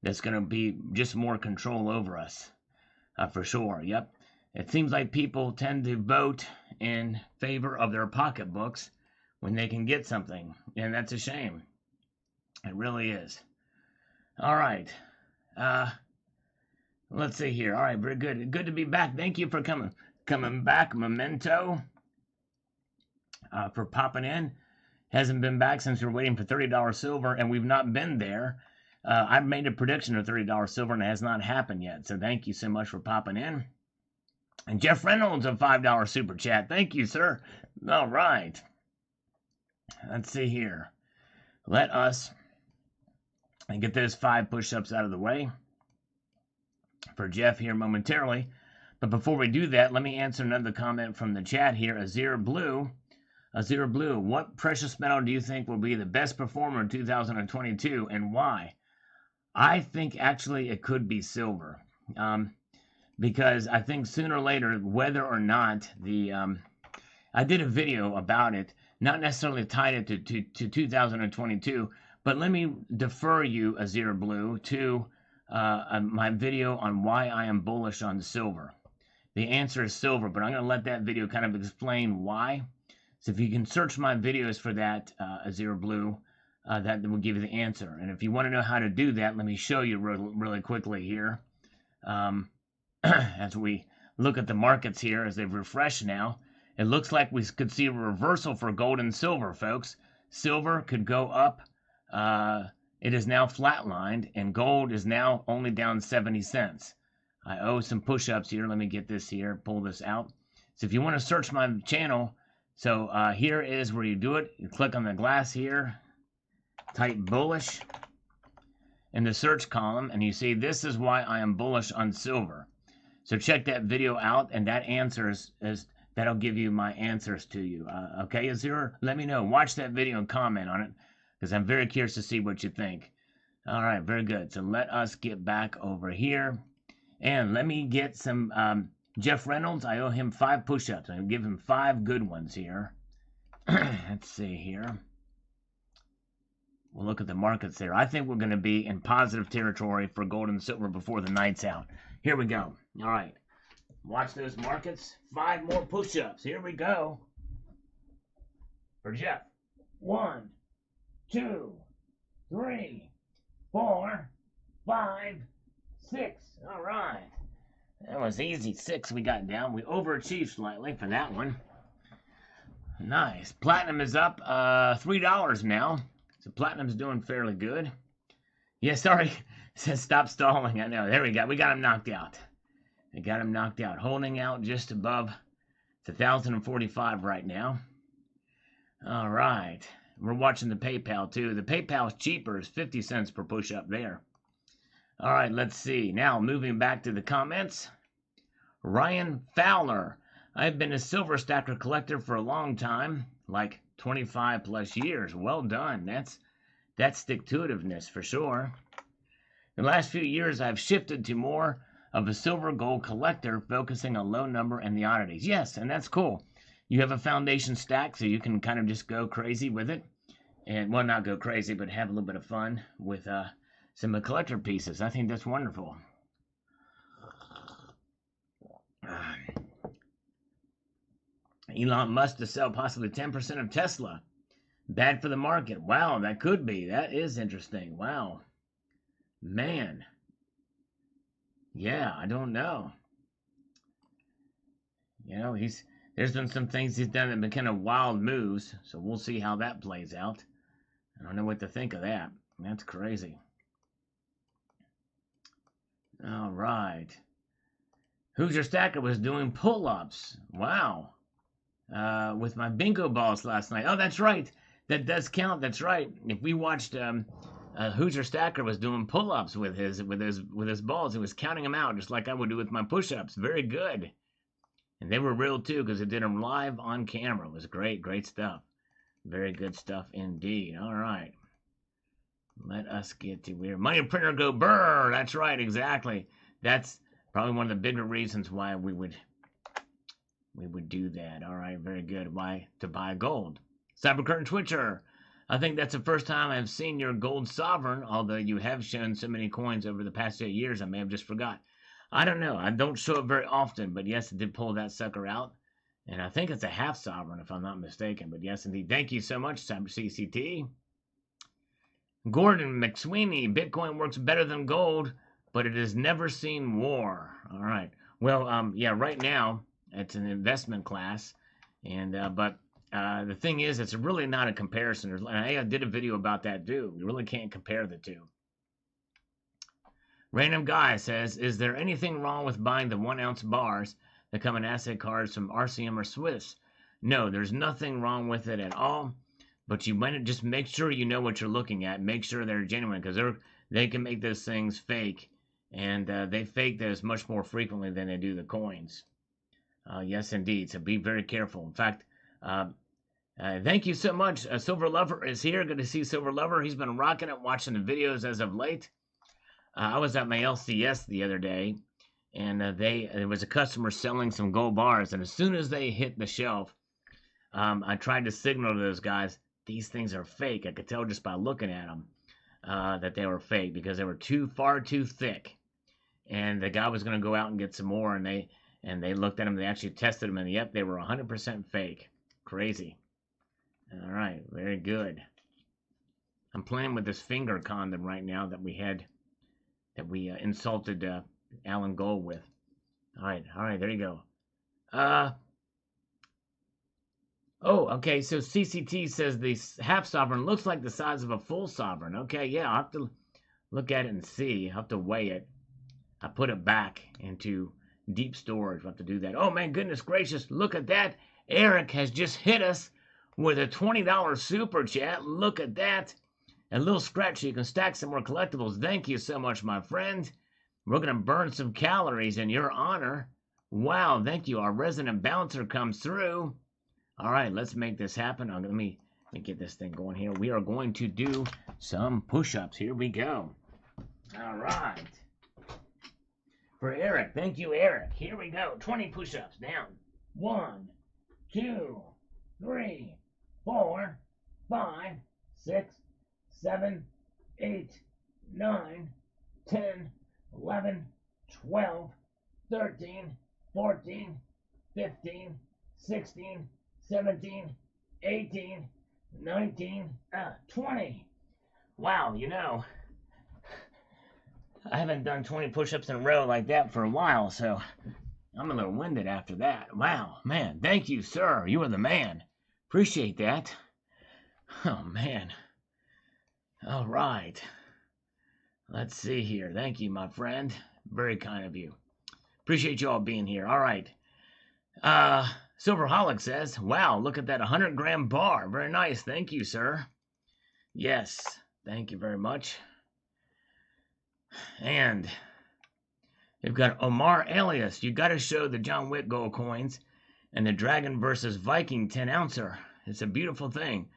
S1: that's going to be just more control over us. For sure. Yep. It seems like people tend to vote in favor of their pocketbooks when they can get something, and that's a shame. It really is. All right. Let's see here. All right, very good. Good to be back. Thank you for coming back, Memento, for popping in. Hasn't been back since we were waiting for $30 silver, and we've not been there. I've made a prediction of $30 silver, and it has not happened yet. So thank you so much for popping in. And Jeff Reynolds, a $5 super chat. Thank you, sir. All right. Let's see here. Let us get those 5 push-ups out of the way for Jeff here momentarily. But before we do that, let me answer another comment from the chat here. Azir Blue, what precious metal do you think will be the best performer in 2022 and why? I think actually it could be silver. Because I think sooner or later, whether or not I did a video about it, not necessarily tied it to 2022, but let me defer you, Azir Blue, to my video on why I am bullish on silver. The answer is silver, but I'm going to let that video kind of explain why. So if you can search my videos for that, Azir Blue, that will give you the answer. And if you want to know how to do that, let me show you really quickly here. As we look at the markets here, as they've refreshed now, it looks like we could see a reversal for gold and silver, folks. Silver could go up. It is now flatlined, and gold is now only down 70 cents. I owe some push-ups here. Let me get this here, pull this out. So if you want to search my channel, so here is where you do it. You click on the glass here, type bullish in the search column, and you see this is why I am bullish on silver. So check that video out, and that that'll give you my answers to you. Okay, Azir, let me know. Watch that video and comment on it, because I'm very curious to see what you think. All right, very good. So let us get back over here, and let me get some Jeff Reynolds. I owe him 5 push-ups. I'll give him 5 good ones here. Let's see here. We'll look at the markets there. I think we're going to be in positive territory for gold and silver before the night's out. Here we go. All right. Watch those markets. 5 more push-ups. Here we go. For Jeff. 1, 2, 3, 4, 5, 6. All right. That was easy. 6 we got down. We overachieved slightly for that one. Nice. Platinum is up $3 now. So Platinum's doing fairly good. Yeah, sorry. It says stop stalling. I know. There we go. We got him knocked out. We got him knocked out. Holding out just above. It's 1,045 right now. All right. We're watching the PayPal too. The PayPal's cheaper. It's 50 cents per push-up there. All right, let's see. Now, moving back to the comments. Ryan Fowler. I've been a silver stacker collector for a long time, like 25 plus years. Well done. That's stick-to-itiveness for sure. The last few years, I've shifted to more of a silver gold collector, focusing on low number and the oddities. Yes, and that's cool. You have a foundation stack, so you can kind of just go crazy with it. And, well, not go crazy, but have a little bit of fun with some collector pieces. I think that's wonderful. Elon Musk to sell possibly 10% of Tesla. Bad for the market. Wow, that could be. That is interesting. Wow. Man. Yeah, I don't know. You know, there's been some things he's done that have been kind of wild moves, so we'll see how that plays out. I don't know what to think of that. That's crazy. All right. Hoosier Stacker was doing pull-ups. Wow. With my bingo balls last night. Oh, that's right. That does count. That's right. If we watched Hoosier Stacker was doing pull-ups with his balls. He was counting them out just like I would do with my push-ups. Very good. And they were real too because it did them live on camera. It was great, great stuff. Very good stuff indeed. All right. Let us get to where money printer go brr. That's right, exactly. That's probably one of the bigger reasons why we would do that. All right, very good. Why to buy gold? Cybercurrent Twitcher. I think that's the first time I've seen your gold sovereign, although you have shown so many coins over the past 8 years, I may have just forgot. I don't know. I don't show it very often, but yes, I did pull that sucker out. And I think it's a half sovereign, if I'm not mistaken. But yes, indeed. Thank you so much, CCT. Gordon McSweeney. Bitcoin works better than gold, but it has never seen war. All right. Well, yeah, right now, it's an investment class. And but the thing is, it's really not a comparison. I did a video about that, too. You really can't compare the two. Random Guy says, is there anything wrong with buying the 1-ounce bars that come in asset cards from RCM or Swiss? No, there's nothing wrong with it at all. But you might just make sure you know what you're looking at. Make sure they're genuine, because they can make those things fake. And they fake those much more frequently than they do the coins. Yes, indeed. So be very careful. In fact, thank you so much. Silver Lover is here. Good to see Silver Lover. He's been rocking it, watching the videos as of late. I was at my LCS the other day, and there was a customer selling some gold bars. And as soon as they hit the shelf, I tried to signal to those guys, these things are fake. I could tell just by looking at them that they were fake because they were far too thick. And the guy was going to go out and get some more, and they looked at them. They actually tested them, and yep, they were 100% fake. Crazy. All right, very good. I'm playing with this finger condom right now that we insulted Alan Gold with. All right, there you go. Oh, okay, so CCT says the half sovereign looks like the size of a full sovereign. Okay, yeah, I'll have to look at it and see. I'll have to weigh it. I put it back into deep storage. I'll have to do that. Oh, man, goodness gracious, look at that. Eric has just hit us with a $20 super chat. Look at that. A little scratch so you can stack some more collectibles. Thank you so much, my friend. We're going to burn some calories in your honor. Wow, thank you. Our resident bouncer comes through. All right, let's make this happen. Let me get this thing going here. We are going to do some push-ups. Here we go. All right. For Eric. Thank you, Eric. Here we go. 20 push-ups. Down. 1, 2, 3, 4, 5, 6, 7, 8, 9, 10, 11, 12, 13, 14, 15, 16, 17, 18, 19, 20. Wow, you know, I haven't done 20 push-ups in a row like that for a while, so I'm a little winded after that. Wow, man, thank you, sir. You are the man. Appreciate that. Oh, man. All right. Let's see here. Thank you, my friend. Very kind of you. Appreciate you all being here. All right. Silverholic says, wow, look at that 100-gram bar. Very nice. Thank you, sir. Yes. Thank you very much. And we've got Omar Alias. You got to show the John Wick gold coins and the Dragon versus Viking 10-ouncer. It's a beautiful thing.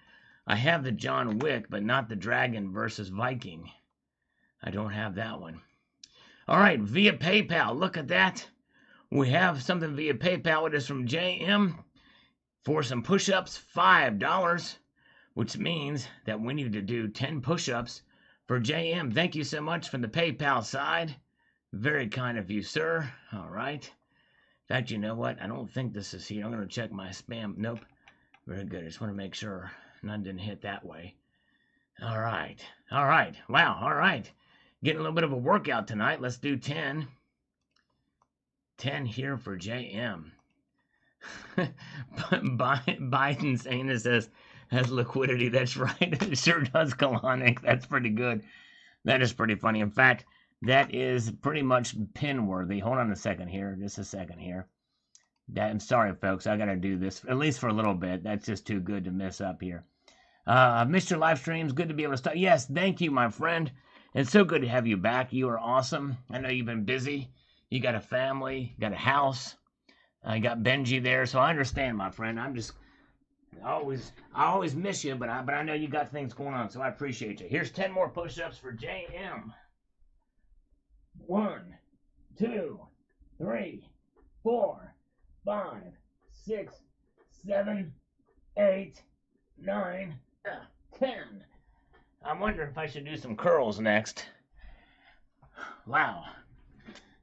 S1: I have the John Wick, but not the Dragon versus Viking. I don't have that one. All right, via PayPal. Look at that. We have something via PayPal. It is from JM for some push-ups, $5, which means that we need to do 10 push-ups for JM. Thank you so much from the PayPal side. Very kind of you, sir. All right. In fact, you know what? I don't think this is here. I'm going to check my spam. Nope. Very good. I just want to make sure none didn't hit that way. All right. All right. Wow. All right. Getting a little bit of a workout tonight. Let's do 10. 10 here for JM. Biden saying this has liquidity. That's right. It sure does, Kalanick. That's pretty good. That is pretty funny. In fact, that is pretty much pin-worthy. Hold on a second here. Just a second here. I'm sorry, folks. I got to do this, at least for a little bit. That's just too good to mess up here. I've missed your live streams. Good to be able to start. Yes, thank you, my friend. It's so good to have you back. You are awesome. I know you've been busy. You got a family, you got a house. I got Benji there, so I understand, my friend. I always miss you, but I know you got things going on, so I appreciate you. Here's 10 more push-ups for JM. 1, 2, 3, 4, 5, 6, 7, 8, 9, 10. I'm wondering if I should do some curls next. Wow.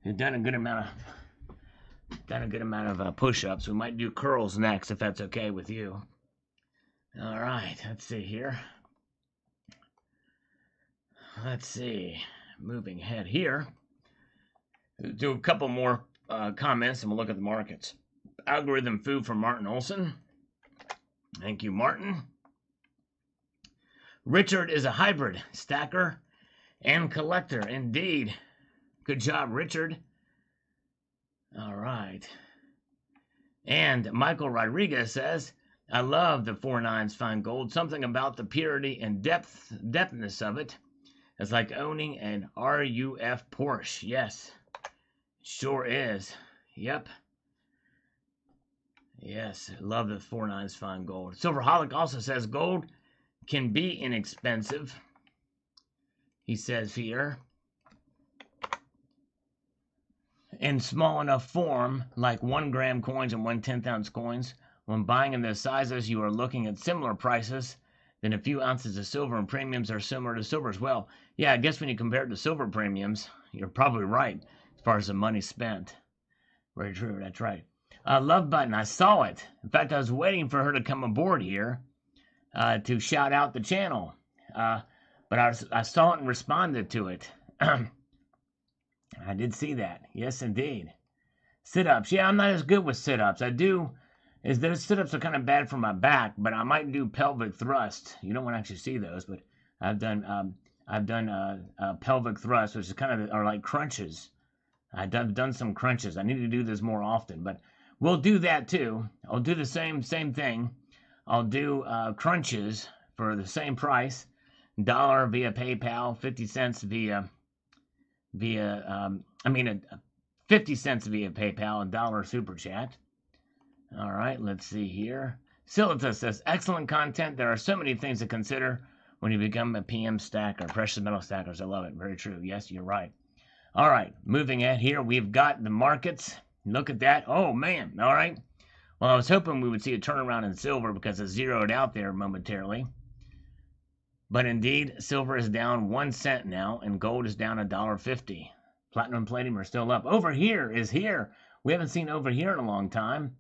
S1: You've done a good amount of push-ups. We might do curls next, if that's okay with you. All right, let's see here. Let's see. Moving ahead here. Do a couple more comments, and we'll look at the markets. Algorithm food from Martin Olson. Thank you, Martin. Richard is a hybrid stacker and collector, indeed. Good job, Richard. All right. And Michael Rodriguez says, I love the 4.9s fine gold. Something about the purity and depthness of it. It's like owning an RUF Porsche. Yes, sure is. Yep. Yes, love the 4.9s fine gold. Silverholic also says gold can be inexpensive. He says here. In small enough form, like 1 gram coins and 1 10th-ounce coins. When buying in those sizes, you are looking at similar prices. Then a few ounces of silver and premiums are similar to silver as well. Yeah, I guess when you compare it to silver premiums, you're probably right as far as the money spent. Very true, that's right. Love button, I saw it. In fact, I was waiting for her to come aboard here to shout out the channel. But I saw it and responded to it. I did see that. Yes, indeed. Sit-ups. Yeah, I'm not as good with sit-ups. Those sit-ups are kind of bad for my back, but I might do pelvic thrust. You don't want to actually see those, but I've done pelvic thrust, which is kind of are like crunches. I've done some crunches. I need to do this more often, but we'll do that too. I'll do the same thing. I'll do crunches for the same price. $1 via PayPal, 50 cents via 50 cents via PayPal, $1 super chat. All right, let's see here. Silita says, excellent content. There are so many things to consider when you become a PM stacker, precious metal stackers. I love it. Very true. Yes, you're right. All right, moving ahead here, we've got the markets. Look at that. Oh, man. All right. Well, I was hoping we would see a turnaround in silver because it zeroed out there momentarily. But indeed, silver is down 1 cent now, and gold is down $1.50. Platinum and palladium are still up. Over here is here. We haven't seen over here in a long time.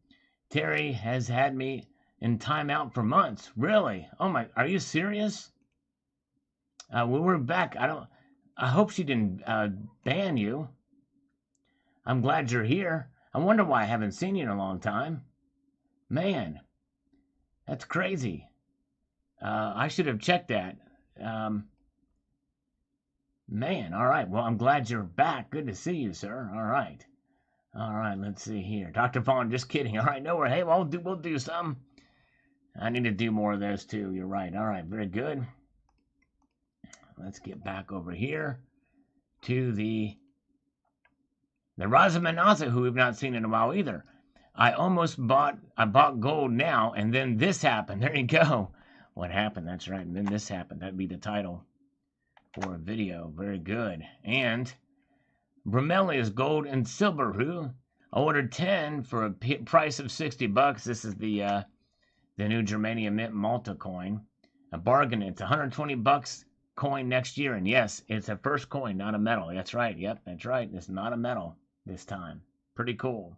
S1: Terry has had me in timeout for months. Really? Oh my, are you serious? We're back. I hope she didn't ban you. I'm glad you're here. I wonder why I haven't seen you in a long time. Man, that's crazy. I should have checked that. Man, all right. Well, I'm glad you're back. Good to see you, sir. All right. All right, let's see here. Dr. Vaughn, just kidding. All right, no worries. Hey, we'll do some. I need to do more of those too. You're right. All right, very good. Let's get back over here to the Raza Manaza, who we've not seen in a while either. I bought gold now, and then this happened. There you go. What happened? That's right. And then this happened. That'd be the title for a video. Very good. And Bromelia's gold and silver, who I ordered 10 for a price of $60. This is the new Germania Mint Malta coin. A bargain. It's $120 coin next year. And yes, it's a first coin, not a metal. That's right. Yep, that's right. It's not a metal this time. Pretty cool.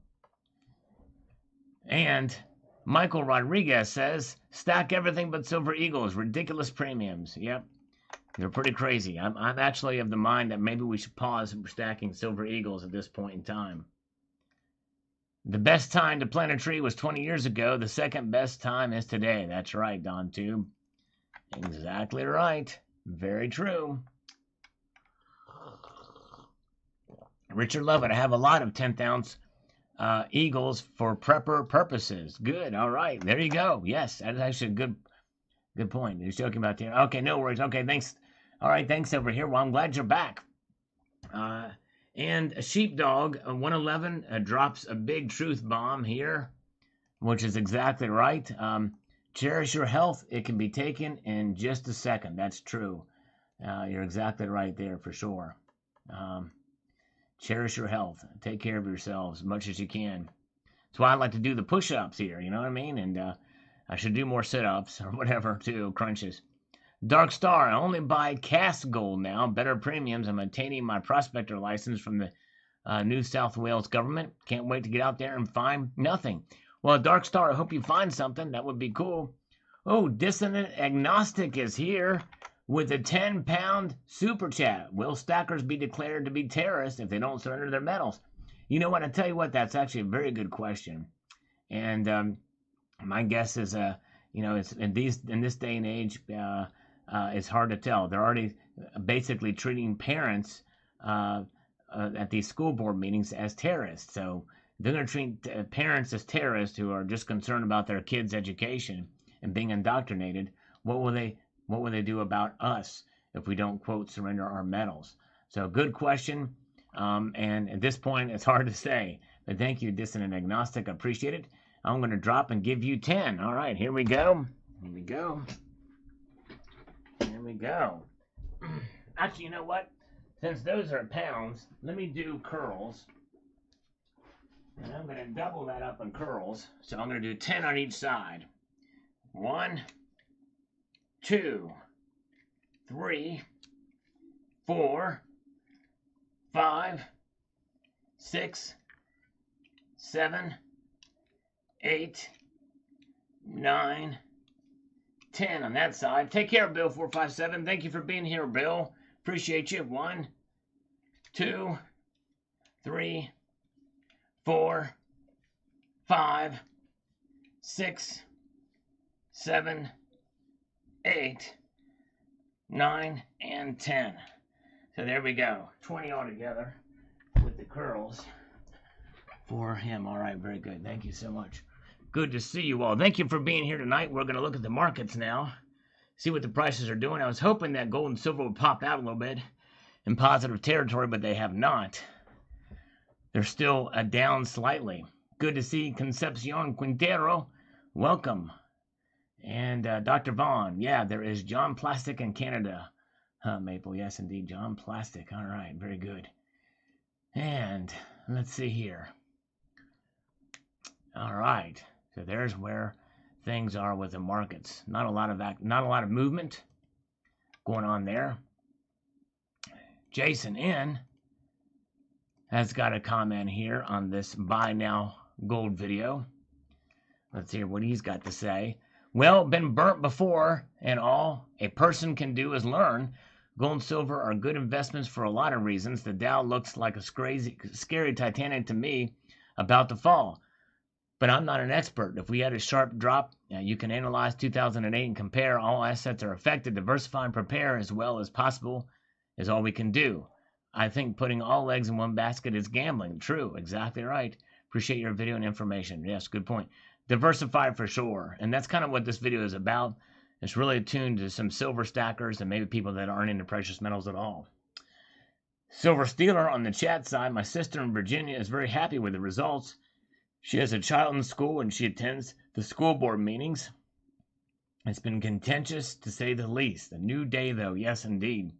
S1: And Michael Rodriguez says, stack everything but Silver Eagles. Ridiculous premiums. Yep. They're pretty crazy. I'm actually of the mind that maybe we should pause stacking Silver Eagles at this point in time. The best time to plant a tree was 20 years ago. The second best time is today. That's right, Don Tube. Exactly right. Very true. Richard Lovett, I have a lot of 10th ounce Eagles for prepper purposes. Good. All right. There you go. Yes, that is actually a good point. You're joking about the... Okay, no worries. Okay, thanks. All right, thanks over here. Well, I'm glad you're back. And a Sheepdog 111 drops a big truth bomb here, which is exactly right. Cherish your health. It can be taken in just a second. That's true. You're exactly right there for sure. Cherish your health. Take care of yourselves as much as you can. That's why I like to do the push-ups here, you know what I mean? And I should do more sit-ups or whatever, too, crunches. Dark Star, I only buy cast gold now. Better premiums. I'm obtaining my prospector license from the New South Wales government. Can't wait to get out there and find nothing. Well, Dark Star, I hope you find something. That would be cool. Oh, Dissonant Agnostic is here with a 10-pound super chat. Will stackers be declared to be terrorists if they don't surrender their metals? You know what? I tell you what, that's actually a very good question. And my guess is, it's in this day and age, it's hard to tell. They're already basically treating parents at these school board meetings as terrorists. So they're going to treat parents as terrorists who are just concerned about their kids' education and being indoctrinated. What will they do about us if we don't, quote, surrender our metals? So good question. And at this point, it's hard to say. But thank you, Dissonant Agnostic. I appreciate it. I'm going to drop and give you 10. All right, here we go. Here we go. Here we go. Actually, you know what? Since those are pounds, let me do curls. And I'm going to double that up in curls. So I'm going to do 10 on each side. 1, 2, 3, 4, 5, 6, 7, 8, 9, 10 on that side. Take care, Bill 457. Thank you for being here, Bill. Appreciate you. 1, 2, 3, 4, 5, 6, 7, 8, 9, and 10. So there we go. 20 altogether with the curls for him. All right, very good. Thank you so much. Good to see you all. Thank you for being here tonight. We're going to look at the markets now, see what the prices are doing. I was hoping that gold and silver would pop out a little bit in positive territory, but they have not. They're still down slightly. Good to see Concepcion Quintero. Welcome. And Dr. Vaughn. Yeah, there is John Plastic in Canada. Maple, yes, indeed. John Plastic. All right, very good. And let's see here. All right. So there's where things are with the markets. Not a lot of movement going on there. Jason N has got a comment here on this Buy Now Gold video. Let's hear what he's got to say. Well, been burnt before, and all a person can do is learn. Gold and silver are good investments for a lot of reasons. The Dow looks like a scary Titanic to me about to fall. But I'm not an expert. If we had a sharp drop, you can analyze 2008 and compare. All assets are affected. Diversify and prepare as well as possible is all we can do. I think putting all eggs in one basket is gambling. True, exactly right. Appreciate your video and information. Yes, good point. Diversify for sure. And that's kind of what this video is about. It's really attuned to some silver stackers and maybe people that aren't into precious metals at all. Silver Stealer on the chat side, my sister in Virginia is very happy with the results. She has a child in school and she attends the school board meetings. It's been contentious to say the least. A new day though, yes indeed.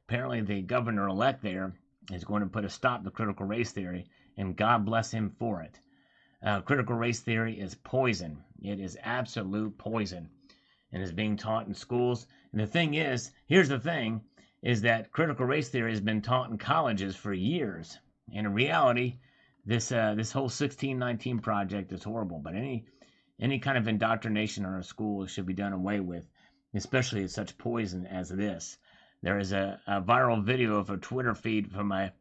S1: Apparently the governor-elect there is going to put a stop to critical race theory, and God bless him for it. Critical race theory is poison. It is absolute poison and is being taught in schools. And the thing is, here's the thing, is that critical race theory has been taught in colleges for years. And in reality, this whole 1619 project is horrible, but any kind of indoctrination in our schools should be done away with, especially as such poison as this. There is a viral video of a Twitter feed from a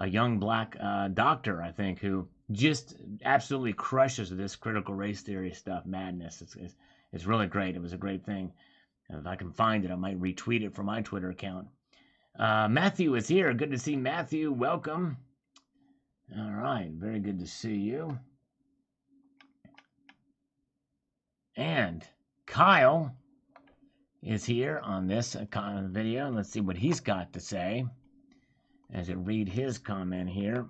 S1: young black doctor, I think, who just absolutely crushes this critical race theory stuff, madness. It's really great. It was a great thing. If I can find it, I might retweet it from my Twitter account. Matthew is here. Good to see Matthew. Welcome. All right, very good to see you. And Kyle is here on this video. Let's see what he's got to say as I read his comment here.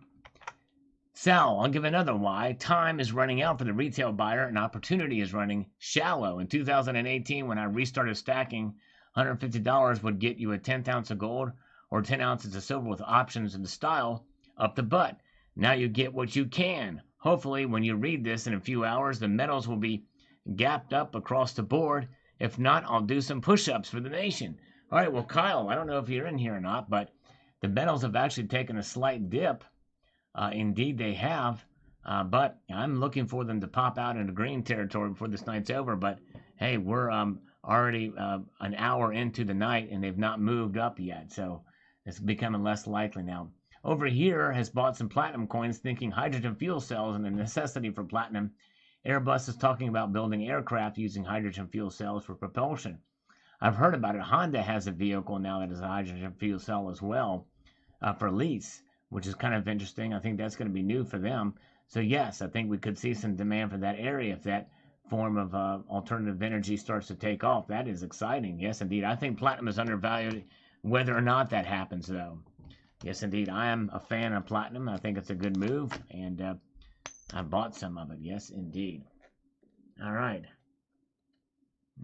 S1: Sal, I'll give another why. Time is running out for the retail buyer and opportunity is running shallow. In 2018, when I restarted stacking, $150 would get you a 10th ounce of gold or 10 ounces of silver with options and style up the butt. Now you get what you can. Hopefully, when you read this in a few hours, the metals will be gapped up across the board. If not, I'll do some push-ups for the nation. All right, well, Kyle, I don't know if you're in here or not, but the metals have actually taken a slight dip. Indeed, they have. But I'm looking for them to pop out into green territory before this night's over. But, hey, we're already an hour into the night, and they've not moved up yet. So it's becoming less likely now. Over here has bought some platinum coins thinking hydrogen fuel cells and the necessity for platinum. Airbus is talking about building aircraft using hydrogen fuel cells for propulsion. I've heard about it. Honda has a vehicle now that is a hydrogen fuel cell as well for lease, which is kind of interesting. I think that's going to be new for them. So yes, I think we could see some demand for that area if that form of alternative energy starts to take off. That is exciting. Yes, indeed. I think platinum is undervalued whether or not that happens, though. Yes, indeed. I am a fan of platinum. I think it's a good move, and I bought some of it. Yes, indeed. All right.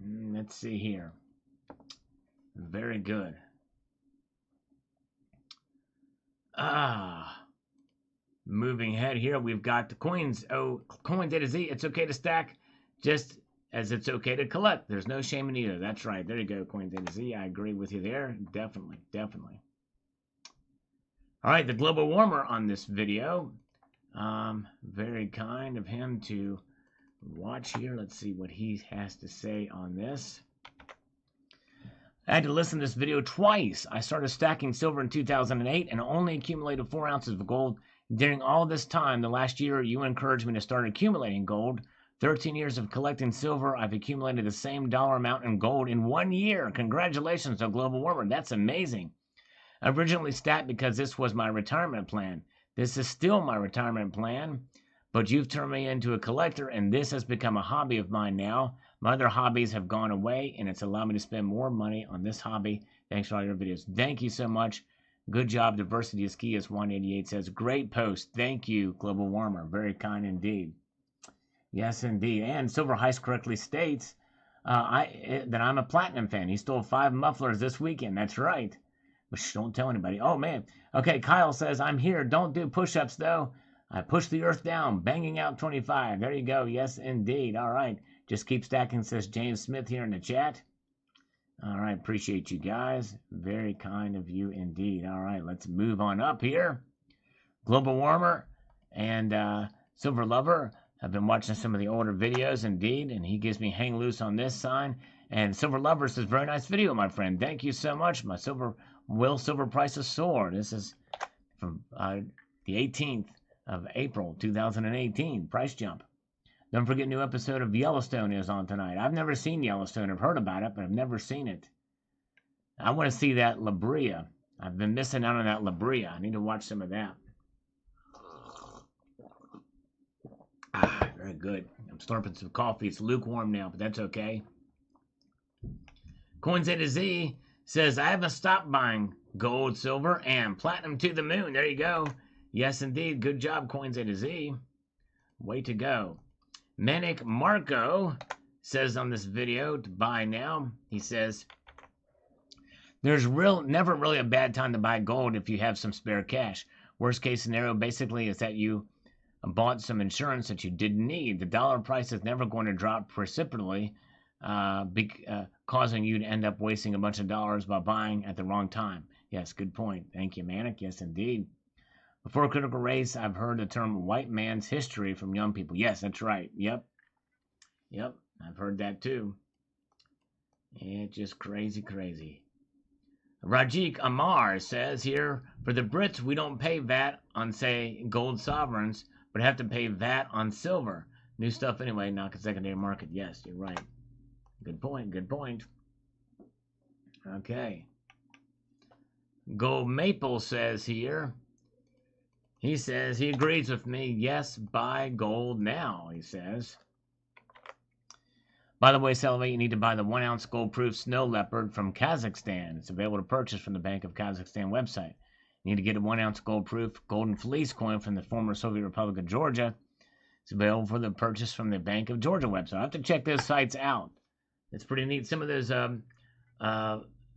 S1: Let's see here. Very good. Moving ahead here, we've got the coins. Oh, coins A to Z. It's okay to stack just as it's okay to collect. There's no shame in either. That's right. There you go, coins A to Z. I agree with you there. Definitely, definitely. All right, the global warmer on this video. Very kind of him to watch here. Let's see what he has to say on this. I had to listen to this video twice. I started stacking silver in 2008 and only accumulated 4 ounces of gold. During all this time, the last year, you encouraged me to start accumulating gold. 13 years of collecting silver, I've accumulated the same dollar amount in gold in 1 year. Congratulations to global warmer. That's amazing. I originally stacked because this was my retirement plan. This is still my retirement plan, but you've turned me into a collector, and this has become a hobby of mine now. My other hobbies have gone away, and it's allowed me to spend more money on this hobby. Thanks for all your videos. Thank you so much. Good job. Diversity is key, as 188 says. Great post. Thank you, global warmer. Very kind indeed. Yes, indeed. And Silver Heist correctly states that I'm a platinum fan. He stole 5 mufflers this weekend. That's right. But don't tell anybody. Oh, man. Okay, Kyle says, I'm here. Don't do push-ups, though. I push the earth down, banging out 25. There you go. Yes, indeed. All right. Just keep stacking, says James Smith here in the chat. All right. Appreciate you guys. Very kind of you indeed. All right. Let's move on up here. Global Warmer and Silver Lover. I've been watching some of the older videos indeed, and he gives me hang loose on this sign. And Silver Lover says, very nice video, my friend. Thank you so much. My silver prices soar. This is from the 18th of April, 2018. Price jump. Don't forget, new episode of Yellowstone is on tonight. I've never seen Yellowstone. I've heard about it, but I've never seen it. I want to see that La Brea. I've been missing out on that La Brea. I need to watch some of that. Very good. I'm slurping some coffee. It's lukewarm now, but that's okay. Coins A to Z says, I haven't stopped buying gold, silver, and platinum to the moon. There you go. Yes, indeed. Good job, Coins A to Z. Way to go. Manic Marco says on this video to buy now. He says, there's never really a bad time to buy gold if you have some spare cash. Worst case scenario basically is that you bought some insurance that you didn't need. The dollar price is never going to drop precipitously, causing you to end up wasting a bunch of dollars by buying at the wrong time. Yes, good point. Thank you, Manic. Yes, indeed. Before critical race, I've heard the term white man's history from young people. Yes, that's right. Yep. I've heard that too. It's just crazy, crazy. Rajik Amar says here, for the Brits, we don't pay VAT on, say, gold sovereigns, but have to pay VAT on silver. New stuff anyway, not a secondary market. Yes, you're right. Good point, good point. Okay. Gold Maple says here, he says he agrees with me. Yes, buy gold now, he says. By the way, Salivate, you need to buy the 1 ounce gold proof snow leopard from Kazakhstan. It's available to purchase from the Bank of Kazakhstan website. You need to get a 1 ounce gold proof golden fleece coin from the former Soviet Republic of Georgia. It's available for the purchase from the Bank of Georgia website. I have to check those sites out. It's pretty neat. Some of those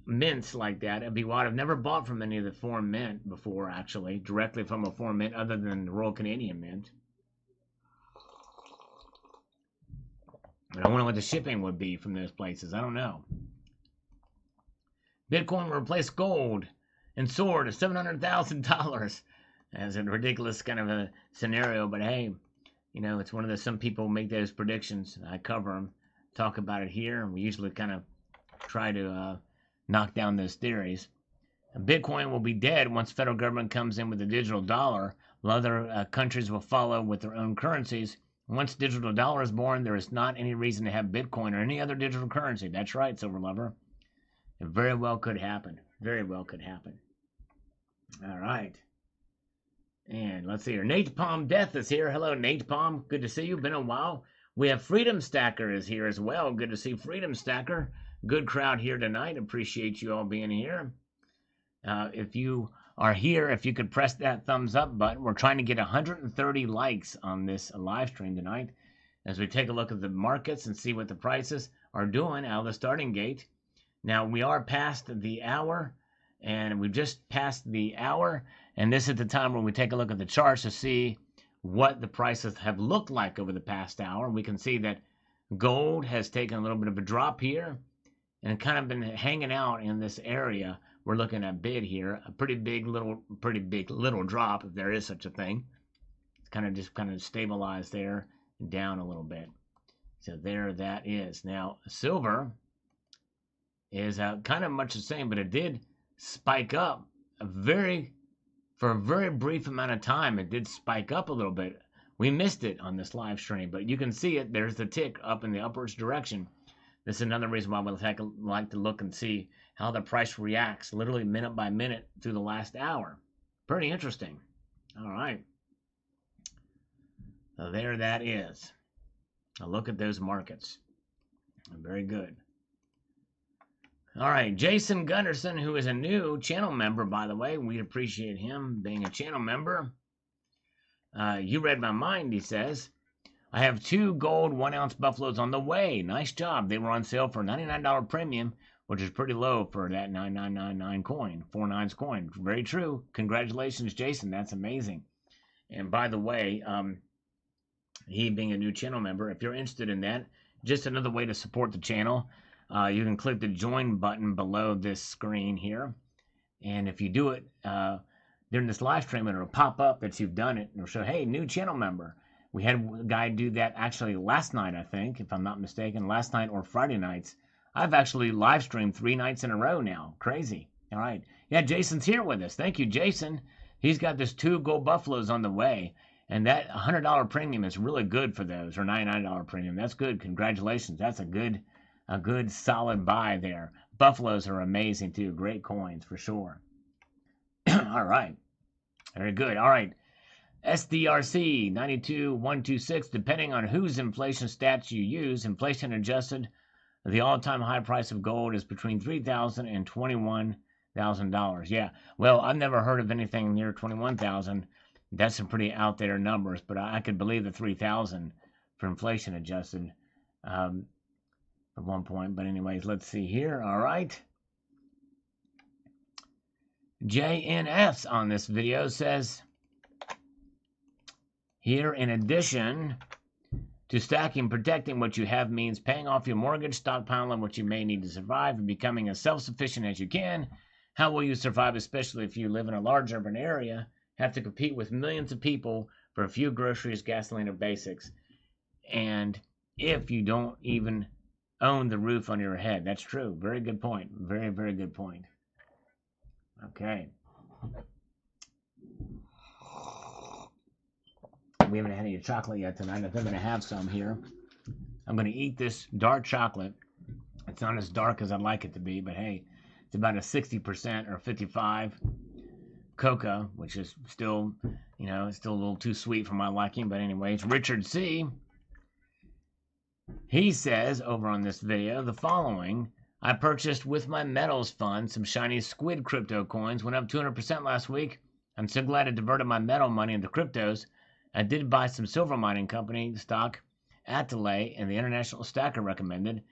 S1: mints like that, it'd be wild. I've never bought from any of the foreign mint before, actually, directly from a foreign mint other than the Royal Canadian Mint. But I wonder what the shipping would be from those places. I don't know. Bitcoin will replace gold and soar to $700,000. That's a ridiculous kind of a scenario, but hey, you know, it's one of the, some people make those predictions. I cover them, talk about it here, and we usually kind of try to knock down those theories. Bitcoin will be dead once federal government comes in with the digital dollar. Other countries will follow with their own currencies. Once digital dollar is born, there is not any reason to have Bitcoin or any other digital currency. That's right, Silver Lover. It very well could happen. Very well could happen. All right. And let's see here. Nate Palm Death is here. Hello, Nate Palm. Good to see you. Been a while. We have Freedom Stacker is here as well. Good to see Freedom Stacker. Good crowd here tonight. Appreciate you all being here. If you are here, if you could press that thumbs up button. We're trying to get 130 likes on this live stream tonight as we take a look at the markets and see what the prices are doing out of the starting gate. Now, we are past the hour, and we've just passed the hour, and this is the time when we take a look at the charts to see what the prices have looked like over the past hour. We can see that gold has taken a little bit of a drop here and kind of been hanging out in this area. We're looking at bid here, a pretty big little drop, if there is such a thing. It's kind of stabilized there and down a little bit. So there that is. Now, silver is kind of much the same, but it did spike up for a very brief amount of time. It did spike up a little bit. We missed it on this live stream, but you can see it. There's the tick up in the upwards direction. This is another reason why we'll like to look and see how the price reacts literally minute by minute through the last hour. Pretty interesting. All right. So there that is. A look at those markets. Very good. All right. Jason Gunderson, who is a new channel member, by the way. We appreciate him being a channel member. You read my mind, he says. I have 2 gold 1 ounce buffaloes on the way. Nice job. They were on sale for $99 premium, which is pretty low for that 9999 coin, 49's coin. Very true. Congratulations, Jason. That's amazing. And by the way, he being a new channel member, if you're interested in that, just another way to support the channel, you can click the join button below this screen here. And if you do it, during this live stream, it'll pop up that you've done it, and it'll show, hey, new channel member. We had a guy do that actually last night, I think, if I'm not mistaken, last night or Friday nights. I've actually live streamed 3 nights in a row now. Crazy. All right. Yeah, Jason's here with us. Thank you, Jason. He's got this 2 gold buffaloes on the way, and that $100 premium is really good for those, or $99 premium. That's good. Congratulations. That's a good solid buy there. Buffaloes are amazing too. Great coins for sure. All right. Very good. All right. SDRC 92126, depending on whose inflation stats you use, inflation adjusted, the all-time high price of gold is between $3,000 and $21,000. Yeah. Well, I've never heard of anything near 21,000. That's some pretty out there numbers, but I could believe the 3,000 for inflation adjusted at one point. But anyways, let's see here. All right. JNS on this video says, here, in addition to stacking, protecting what you have means paying off your mortgage, stockpiling what you may need to survive, and becoming as self-sufficient as you can. How will you survive, especially if you live in a large urban area, have to compete with millions of people for a few groceries, gasoline, or basics, and if you don't even own the roof on your head? That's true. Very good point. Very, very good point. Okay. We haven't had any chocolate yet tonight. I think I'm going to have some here. I'm going to eat this dark chocolate. It's not as dark as I'd like it to be, but hey, it's about a 60% or 55 cocoa, which is still, it's still a little too sweet for my liking. But anyways, Richard C., he says over on this video the following: I purchased with my metals fund some shiny squid crypto coins, went up 200% last week. I'm so glad I diverted my metal money into cryptos. I did buy some silver mining company stock at delay, and the International Stacker recommended,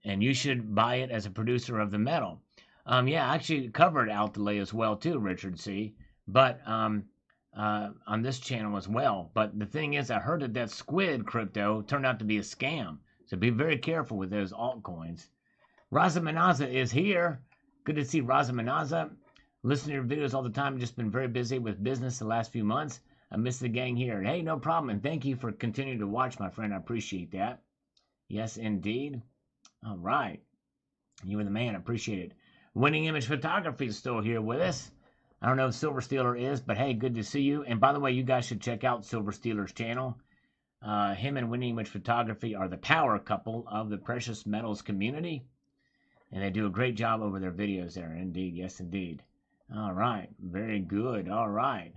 S1: and you should buy it as a producer of the metal. Yeah, I actually covered out delay as well too, Richard C., but on this channel as well. But the thing is, I heard that squid crypto turned out to be a scam, so be very careful with those altcoins. Raza Manaza is here. Good to see Raza Manaza. Listen to your videos all the time. Just been very busy with business the last few months. I miss the gang here. And hey, no problem. And thank you for continuing to watch, my friend. I appreciate that. Yes, indeed. All right. You were the man. I appreciate it. Winning Image Photography is still here with us. I don't know if Silver Stealer is, but hey, good to see you. And by the way, you guys should check out Silver Stealer's channel. Him and Winning Image Photography are the power couple of the precious metals community. And they do a great job over their videos there. Indeed. Yes, indeed. All right. Very good. All right.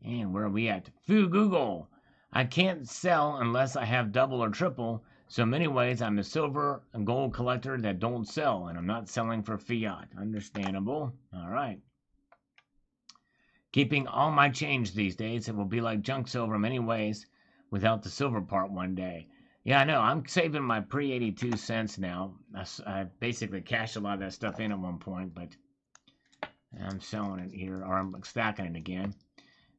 S1: And where are we at? Foo Google. I can't sell unless I have double or triple. So in many ways, I'm a silver and gold collector that don't sell, and I'm not selling for fiat. Understandable. All right. Keeping all my change these days. It will be like junk silver in many ways without the silver part one day. Yeah, I know. I'm saving my pre-82 cents now. I basically cashed a lot of that stuff in at one point, but I'm selling it here, or I'm stacking it again.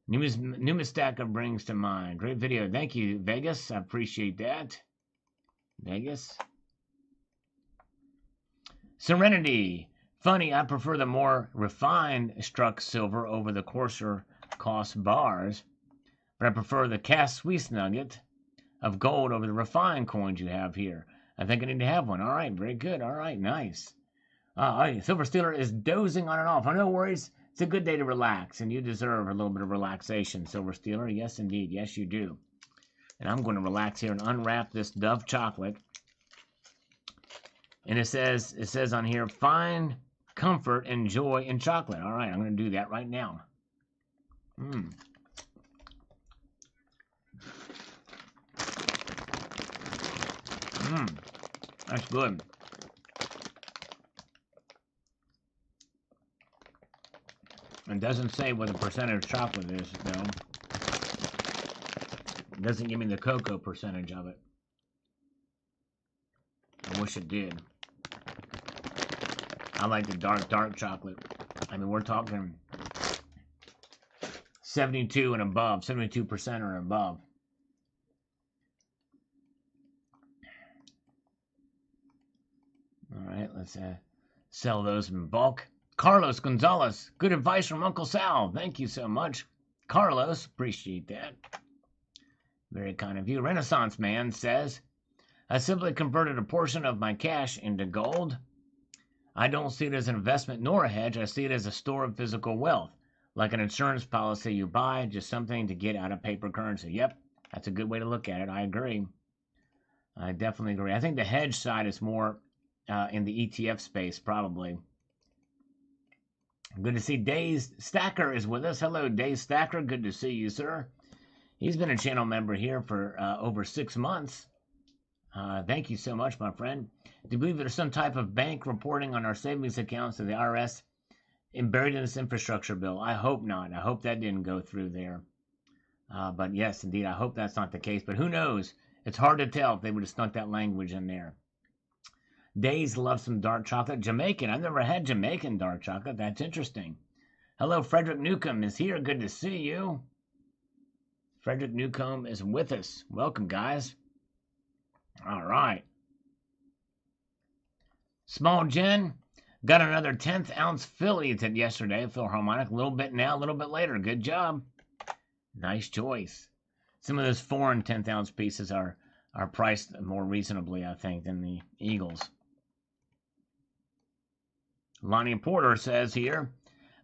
S1: Newest stacker brings to mind. Great video. Thank you, Vegas. I appreciate that. Vegas. Serenity. Funny, I prefer the more refined struck silver over the coarser cost bars, but I prefer the cast Swiss nugget of gold over the refined coins you have here. I think I need to have one. All right, very good. All right, nice. All right, Silver Stealer is dozing on and off. No worries. It's a good day to relax, and you deserve a little bit of relaxation, Silver Stealer. Yes, indeed. Yes, you do. And I'm going to relax here and unwrap this Dove chocolate. And it says on here, find comfort and joy in chocolate. All right, I'm going to do that right now. That's good. It doesn't say what the percentage chocolate is, though. It doesn't give me the cocoa percentage of it. I wish it did. I like the dark chocolate. I mean, we're talking 72 and above, 72% or above. All right, let's sell those in bulk. Carlos Gonzalez, good advice from Uncle Sal. Thank you so much. Carlos, appreciate that. Very kind of you. Renaissance Man says, I simply converted a portion of my cash into gold. I don't see it as an investment nor a hedge. I see it as a store of physical wealth, like an insurance policy you buy, just something to get out of paper currency. Yep, that's a good way to look at it. I agree. I definitely agree. I think the hedge side is more in the ETF space, probably. Good to see Days Stacker is with us. Hello, Days Stacker. Good to see you, sir. He's been a channel member here for over 6 months. Thank you so much, my friend. Do you believe there's some type of bank reporting on our savings accounts to the IRS and buried in this infrastructure bill? I hope not. I hope that didn't go through there. But yes, indeed, I hope that's not the case. But who knows? It's hard to tell if they would have snuck that language in there. Days love some dark chocolate. Jamaican. I've never had Jamaican dark chocolate. That's interesting. Hello, Frederick Newcomb is here. Good to see you. Frederick Newcomb is with us. Welcome, guys. All right. Small Jen got another 10th ounce Philly yesterday. Philharmonic. A little bit now, a little bit later. Good job. Nice choice. Some of those foreign 10th ounce pieces are priced more reasonably, I think, than the Eagles. Lonnie Porter says here,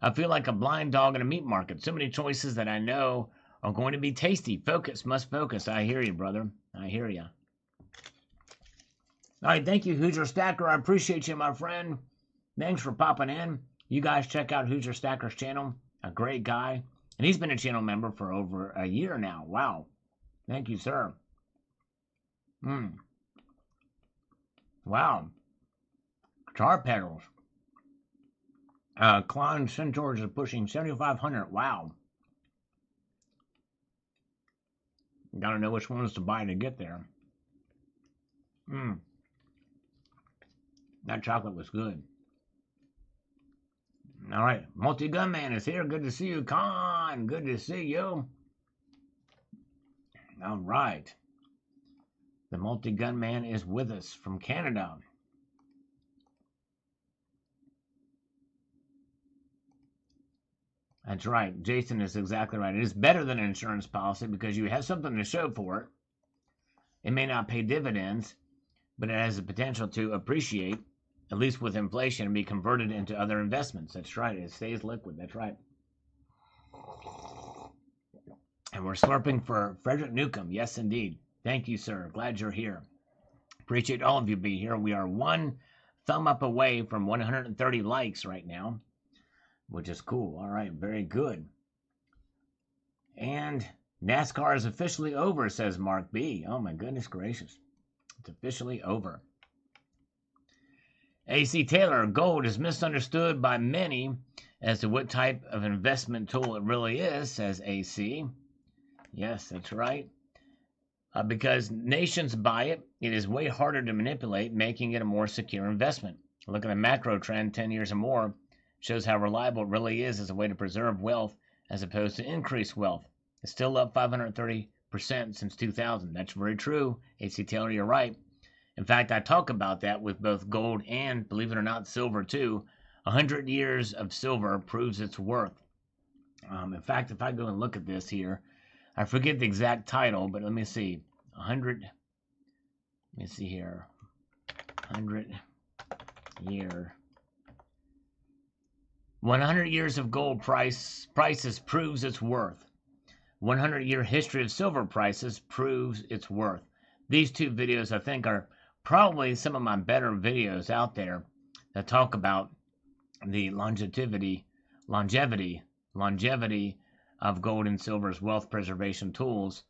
S1: I feel like a blind dog in a meat market. So many choices that I know are going to be tasty. Focus, must focus. I hear you, brother. I hear you. All right, thank you, Hoosier Stacker. I appreciate you, my friend. Thanks for popping in. You guys check out Hoosier Stacker's channel. A great guy. And he's been a channel member for over a year now. Wow. Thank you, sir. Wow. Guitar pedals. Klon Centaurs is pushing 7,500. Wow. Gotta know which ones to buy to get there. That chocolate was good. All right. Multi-Gun Man is here. Good to see you, Con. Good to see you. All right. The Multi-Gun Man is with us from Canada. That's right. Jason is exactly right. It is better than an insurance policy because you have something to show for it. It may not pay dividends, but it has the potential to appreciate, at least with inflation, and be converted into other investments. That's right. It stays liquid. That's right. And we're slurping for Frederick Newcomb. Yes, indeed. Thank you, sir. Glad you're here. Appreciate all of you being here. We are one thumb up away from 130 likes right now, which is cool. All right, very good. And NASCAR is officially over, says Mark B. Oh, my goodness gracious. It's officially over. A.C. Taylor, gold is misunderstood by many as to what type of investment tool it really is, says A.C. Yes, that's right. Because nations buy it, it is way harder to manipulate, making it a more secure investment. Look at the macro trend, 10 years or more, shows how reliable it really is as a way to preserve wealth as opposed to increase wealth. It's still up 530% since 2000. That's very true. A.C. Taylor, you're right. In fact, I talk about that with both gold and, believe it or not, silver too. 100 years of silver proves its worth. In fact, if I go and look at this here, I forget the exact title, but let me see. 100, let me see here. 100 year. 100 years of gold prices proves its worth. 100-year history of silver prices proves its worth. These two videos, I think, are probably some of my better videos out there that talk about the longevity of gold and silver's wealth preservation tools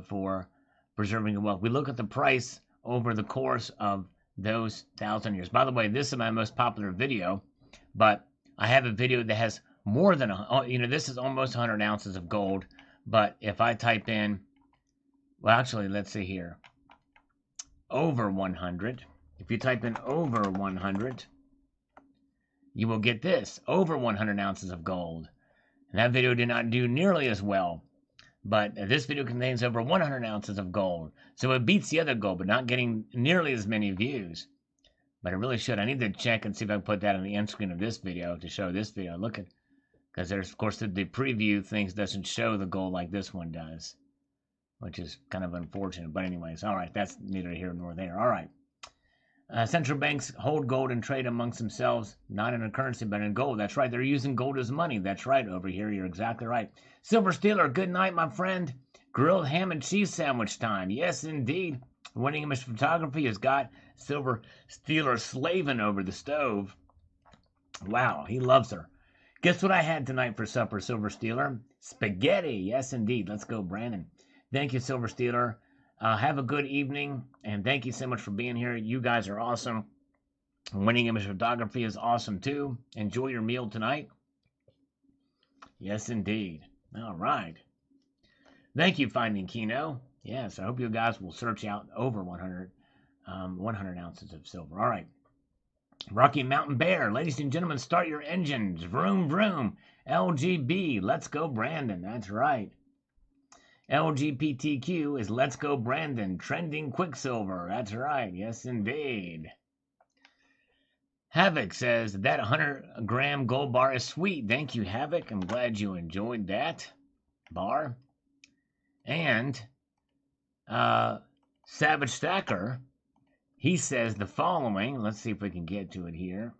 S1: for preserving your wealth. We look at the price over the course of those 1,000 years. By the way, this is my most popular video, but I have a video that has more than, this is almost 100 ounces of gold, but if I type in, well, actually, let's see here, over 100, if you type in over 100, you will get this, over 100 ounces of gold. And that video did not do nearly as well, but this video contains over 100 ounces of gold. So it beats the other gold, but not getting nearly as many views. But I really should. I need to check and see if I can put that on the end screen of this video to show this video. Look at, because there's, of course, the preview things doesn't show the gold like this one does, which is kind of unfortunate. But anyways, all right, that's neither here nor there. All right. Central banks hold gold and trade amongst themselves, not in a currency, but in gold. That's right. They're using gold as money. That's right over here. You're exactly right. Silver Stealer, good night, my friend. Grilled ham and cheese sandwich time. Yes, indeed. Winning Image Photography has got Silver Stealer slaving over the stove. Wow, he loves her. Guess what I had tonight for supper, Silver Stealer? Spaghetti. Yes, indeed. Let's go, Brandon. Thank you, Silver Stealer. Have a good evening, and thank you so much for being here. You guys are awesome. Winning Image Photography is awesome, too. Enjoy your meal tonight. Yes, indeed. All right. Thank you, Finding Kino. Yes, I hope you guys will search out over 100 ounces of silver. All right. Rocky Mountain Bear. Ladies and gentlemen, start your engines. Vroom, vroom. LGB. Let's go, Brandon. That's right. LGBTQ is Let's Go Brandon, trending Quicksilver. That's right. Yes, indeed. Havoc says that 100-gram gold bar is sweet. Thank you, Havoc. I'm glad you enjoyed that bar. And Savage Stacker, he says the following. Let's see if we can get to it here.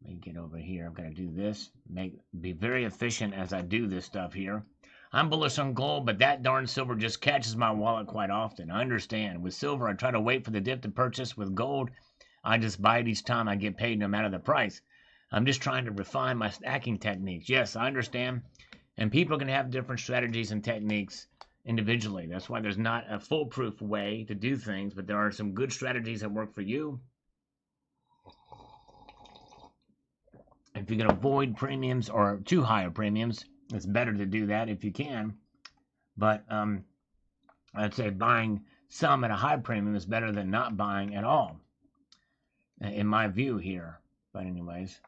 S1: Let me get over here. I've got to do this. Be very efficient as I do this stuff here. I'm bullish on gold, but that darn silver just catches my wallet quite often. I understand. With silver, I try to wait for the dip to purchase. With gold, I just buy it each time I get paid, no matter the price. I'm just trying to refine my stacking techniques. Yes, I understand. And people can have different strategies and techniques individually. That's why there's not a foolproof way to do things, but there are some good strategies that work for you. If you can avoid premiums or too high of premiums, it's better to do that if you can. But I'd say buying some at a high premium is better than not buying at all, in my view here. But anyways.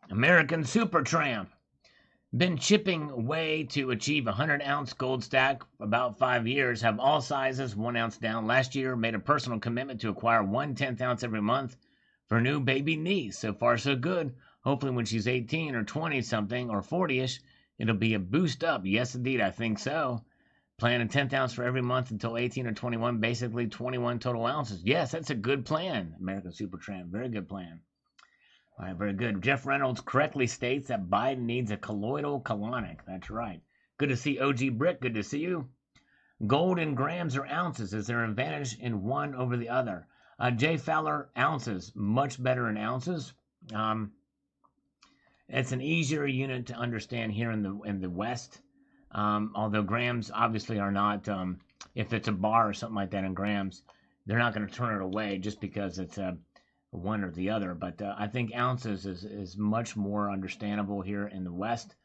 S1: American Super Tramp. Been chipping away to achieve a 100-ounce gold stack about 5 years. Have all sizes, 1 ounce down. Last year, made a personal commitment to acquire 1/10 ounce every month for a new baby niece. So far, so good. Hopefully when she's 18 or 20-something or 40-ish, it'll be a boost up. Yes, indeed, I think so. Plan a 10th ounce for every month until 18 or 21, basically 21 total ounces. Yes, that's a good plan, American Super Tramp. Very good plan. All right, very good. Jeff Reynolds correctly states that Biden needs a colloidal colonic. That's right. Good to see OG Brick. Good to see you. Gold in grams or ounces. Is there an advantage in one over the other? Jay Fowler, ounces. Much better in ounces. It's an easier unit to understand here in the West. Although grams obviously are not. If it's a bar or something like that in grams, they're not going to turn it away just because it's one or the other. But I think ounces is much more understandable here in the West.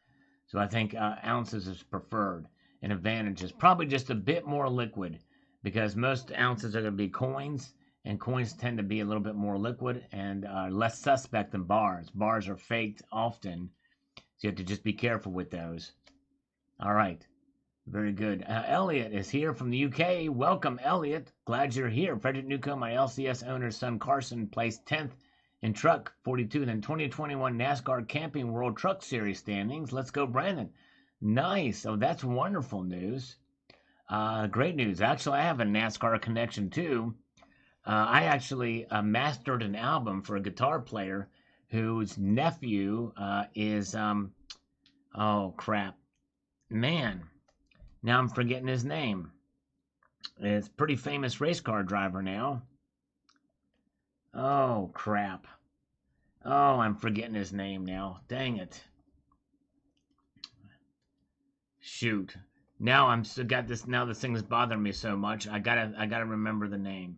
S1: So I think ounces is preferred. An advantage is probably just a bit more liquid, because most ounces are going to be coins, and coins tend to be a little bit more liquid and less suspect than bars. Bars are faked often, so you have to just be careful with those. All right. Very good. Elliot is here from the UK. Welcome, Elliot. Glad you're here. Frederick Newcomb, my LCS owner's son Carson, placed 10th in Truck 42 in 2021 NASCAR Camping World Truck Series standings. Let's go, Brandon. Nice. Oh, that's wonderful news. Great news. Actually, I have a NASCAR connection, too. I actually mastered an album for a guitar player whose nephew is, oh, crap. Man. Now I'm forgetting his name. It's a pretty famous race car driver now. Oh, crap. Oh, I'm forgetting his name now. Dang it. Shoot. Now I'm still got this. Now this thing is bothering me so much. I gotta remember the name.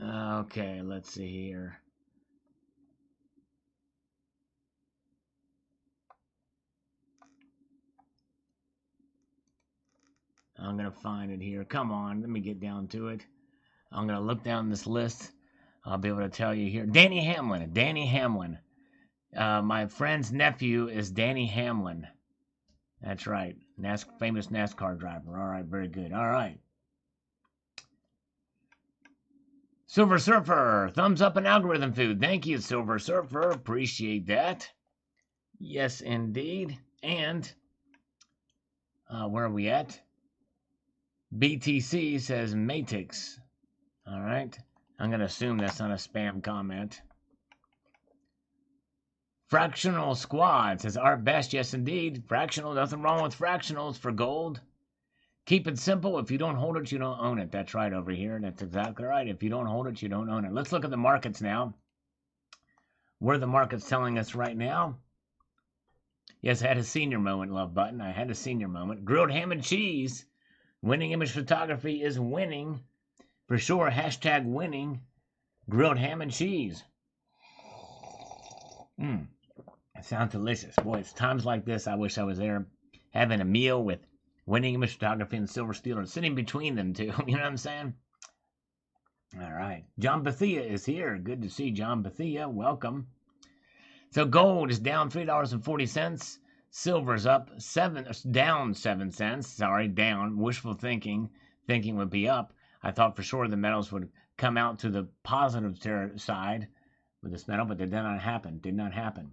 S1: Okay, let's see here. I'm going to find it here. Come on, let me get down to it. I'm going to look down this list. I'll be able to tell you here. Danny Hamlin. Danny Hamlin. My friend's nephew is Danny Hamlin. That's right. Famous NASCAR driver. All right, very good. All right. Silver Surfer, thumbs up and algorithm food. Thank you, Silver Surfer. Appreciate that. Yes, indeed. And where are we at? BTC says Matix. All right. I'm going to assume that's not a spam comment. Fractional Squad says Art Best. Yes, indeed. Fractional. Nothing wrong with fractionals for gold. Keep it simple. If you don't hold it, you don't own it. That's right over here. That's exactly right. If you don't hold it, you don't own it. Let's look at the markets now. Where the market's telling us right now. Yes, I had a senior moment, love button. I had a senior moment. Grilled ham and cheese. Winning image photography is winning. For sure, hashtag winning. Grilled ham and cheese. It sounds delicious. Boy, it's times like this I wish I was there having a meal with winning image photography and silver steel, sitting between them two. You know what I'm saying? All right. John Bethia is here. Good to see John Bethia. Welcome. So gold is down $3.40. Silver's up down 7 cents. Sorry, down. Wishful thinking. Thinking would be up. I thought for sure the metals would come out to the positive side with this metal, but that did not happen. Did not happen.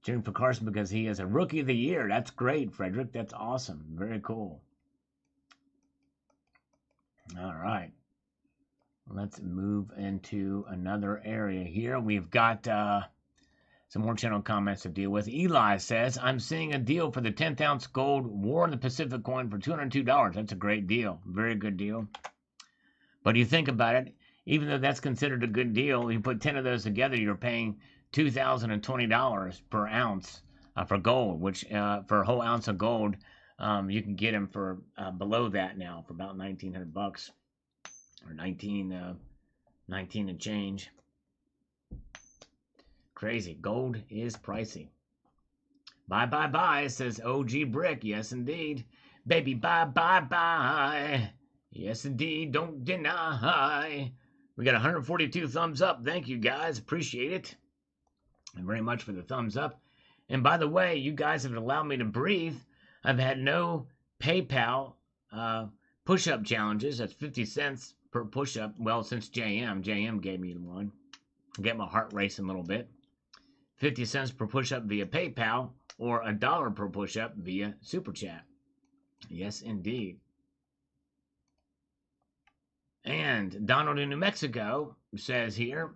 S1: Cheering for Carson because he is a Rookie of the Year. That's great, Frederick. That's awesome. Very cool. All right. Let's move into another area here. We've got some more channel comments to deal with. Eli says, I'm seeing a deal for the 10th ounce gold War in the Pacific coin for $202. That's a great deal. Very good deal. But you think about it, even though that's considered a good deal, you put 10 of those together, you're paying $2,020 per ounce for gold, which for a whole ounce of gold, you can get them for below that now for about $1,900 or 19 and change. Crazy. Gold is pricey. Bye, says OG Brick. Yes, indeed. Baby, bye. Yes, indeed. Don't deny. We got 142 thumbs up. Thank you, guys. Appreciate it. And very much for the thumbs up. And by the way, you guys have allowed me to breathe. I've had no PayPal push-up challenges. That's 50 cents per push-up. Well, since JM gave me one. Get my heart racing a little bit. 50 cents per push-up via PayPal or $1 per push-up via Super Chat. Yes, indeed. And Donald in New Mexico says here,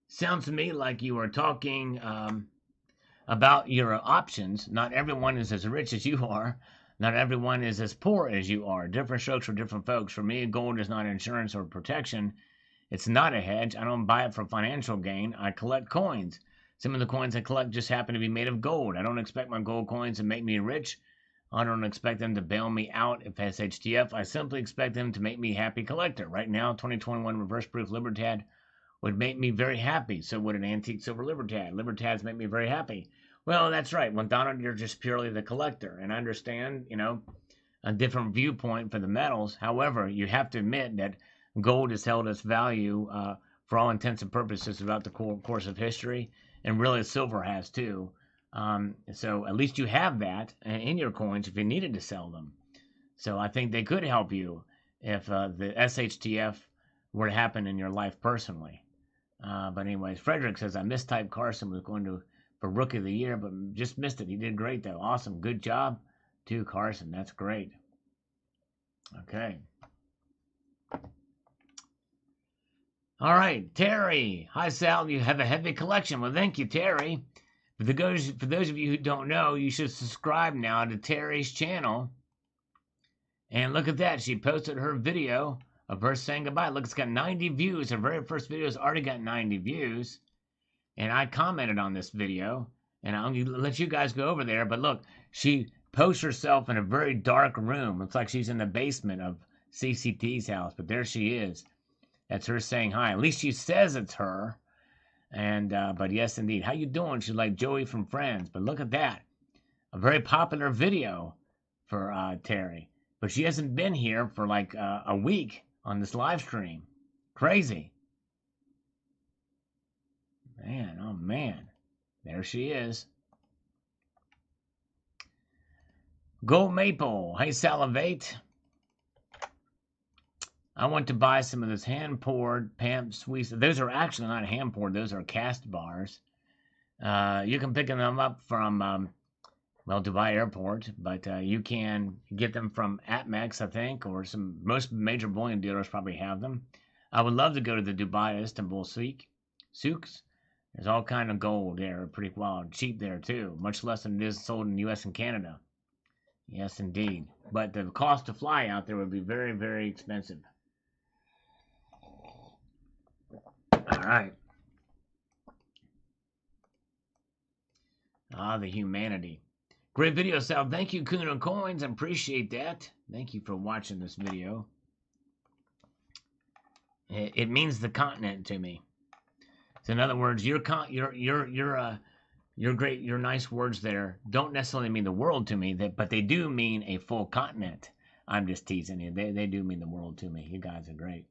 S1: sounds to me like you are talking about your options. Not everyone is as rich as you are. Not everyone is as poor as you are. Different strokes for different folks. For me, gold is not insurance or protection. It's not a hedge. I don't buy it for financial gain. I collect coins. Some of the coins I collect just happen to be made of gold. I don't expect my gold coins to make me rich. I don't expect them to bail me out if SHTF. I simply expect them to make me a happy collector. Right now, 2021 reverse proof Libertad would make me very happy. So would an antique silver Libertad. Libertads make me very happy. Well, that's right. Well, Donald, you're just purely the collector. And I understand, a different viewpoint for the metals. However, you have to admit that gold has held its value for all intents and purposes throughout the course of history. And really, silver has too. So at least you have that in your coins if you needed to sell them. So I think they could help you if the SHTF were to happen in your life personally. But anyways, Frederick says, I mistyped Carson was going for Rookie of the Year, but just missed it. He did great, though. Awesome. Good job to Carson. That's great. Okay. All right, Terry. Hi, Sal. You have a heavy collection. Well, thank you, Terry. For those of you who don't know, you should subscribe now to Terry's channel. And look at that. She posted her video of her saying goodbye. Look, it's got 90 views. Her very first video has already got 90 views. And I commented on this video. And I'll let you guys go over there. But look, she posts herself in a very dark room. Looks like she's in the basement of CCT's house. But there she is. That's her saying hi. At least she says it's her. And but yes, indeed. How you doing? She's like Joey from Friends. But look at that. A very popular video for Terry. But she hasn't been here for like a week on this live stream. Crazy. Man, oh man. There she is. Gold Maple. Hey, Salivate. I want to buy some of this hand-poured Pamp Sweets. Those are actually not hand-poured. Those are cast bars. You can pick them up from, well, Dubai Airport, but you can get them from Atmex, I think, or most major bullion dealers probably have them. I would love to go to the Dubai Istanbul souks. There's all kind of gold there, pretty wild, cheap there too, much less than it is sold in the U.S. and Canada. Yes, indeed. But the cost to fly out there would be very, very expensive. All right. Ah, the humanity. Great video, Sal. Thank you, Kuno Coins. I appreciate that. Thank you for watching this video. It means the continent to me. So in other words, your nice words there don't necessarily mean the world to me, but they do mean a full continent. I'm just teasing you. They do mean the world to me. You guys are great.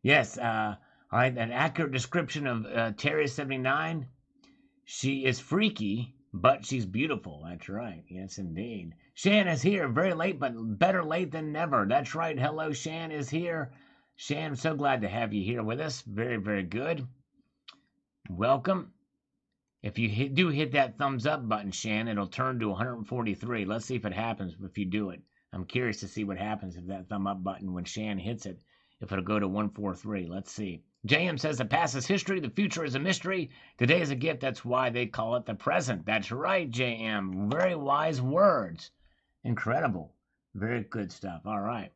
S1: Yes. All right. An accurate description of Terry 79. She is freaky, but she's beautiful. That's right. Yes, indeed. Shan is here. Very late, but better late than never. That's right. Hello, Shan is here. Shan, I'm so glad to have you here with us. Very, very good. Welcome. If you do hit that thumbs up button, Shan, it'll turn to 143. Let's see if it happens if you do it. I'm curious to see what happens if that thumb up button, when Shan hits it, if it'll go to 143. Let's see. JM says the past is history, the future is a mystery. Today is a gift, that's why they call it the present. That's right, JM. Very wise words. Incredible. Very good stuff. All right.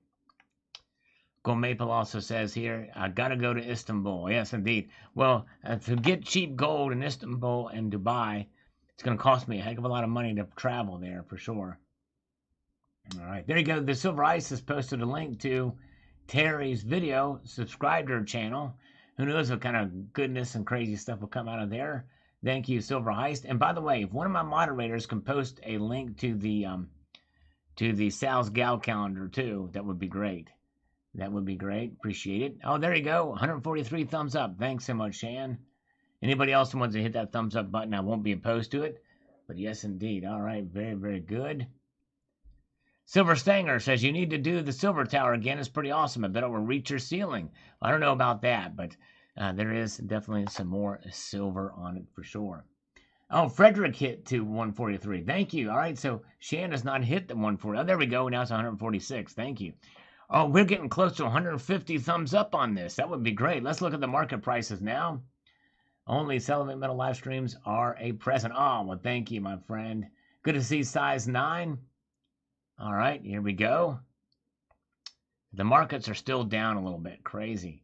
S1: Gold Maple also says here, I gotta go to Istanbul. Yes, indeed. Well, to get cheap gold in Istanbul and Dubai, it's going to cost me a heck of a lot of money to travel there for sure. All right, there you go. The Silver Ice has posted a link to Terry's video. Subscribe to her channel. Who knows what kind of goodness and crazy stuff will come out of there. Thank you, Silver Heist. And by the way, if one of my moderators can post a link to the Sal's Gal calendar too, that would be great. That would be great. Appreciate it. Oh, there you go. 143 thumbs up. Thanks so much, Shan. Anybody else who wants to hit that thumbs up button, I won't be opposed to it. But yes, indeed. All right. Very, very good. Silver Stanger says, you need to do the Silver Tower again. It's pretty awesome. I bet it will reach your ceiling. I don't know about that, but there is definitely some more silver on it for sure. Oh, Frederick hit to 143. Thank you. All right. So Shan has not hit the 140. Oh, there we go. Now it's 146. Thank you. Oh, we're getting close to 150 thumbs up on this. That would be great. Let's look at the market prices now. Only Salivate Metal live streams are a present. Oh, well, thank you, my friend. Good to see size 9. All right, here we go. The markets are still down a little bit. Crazy.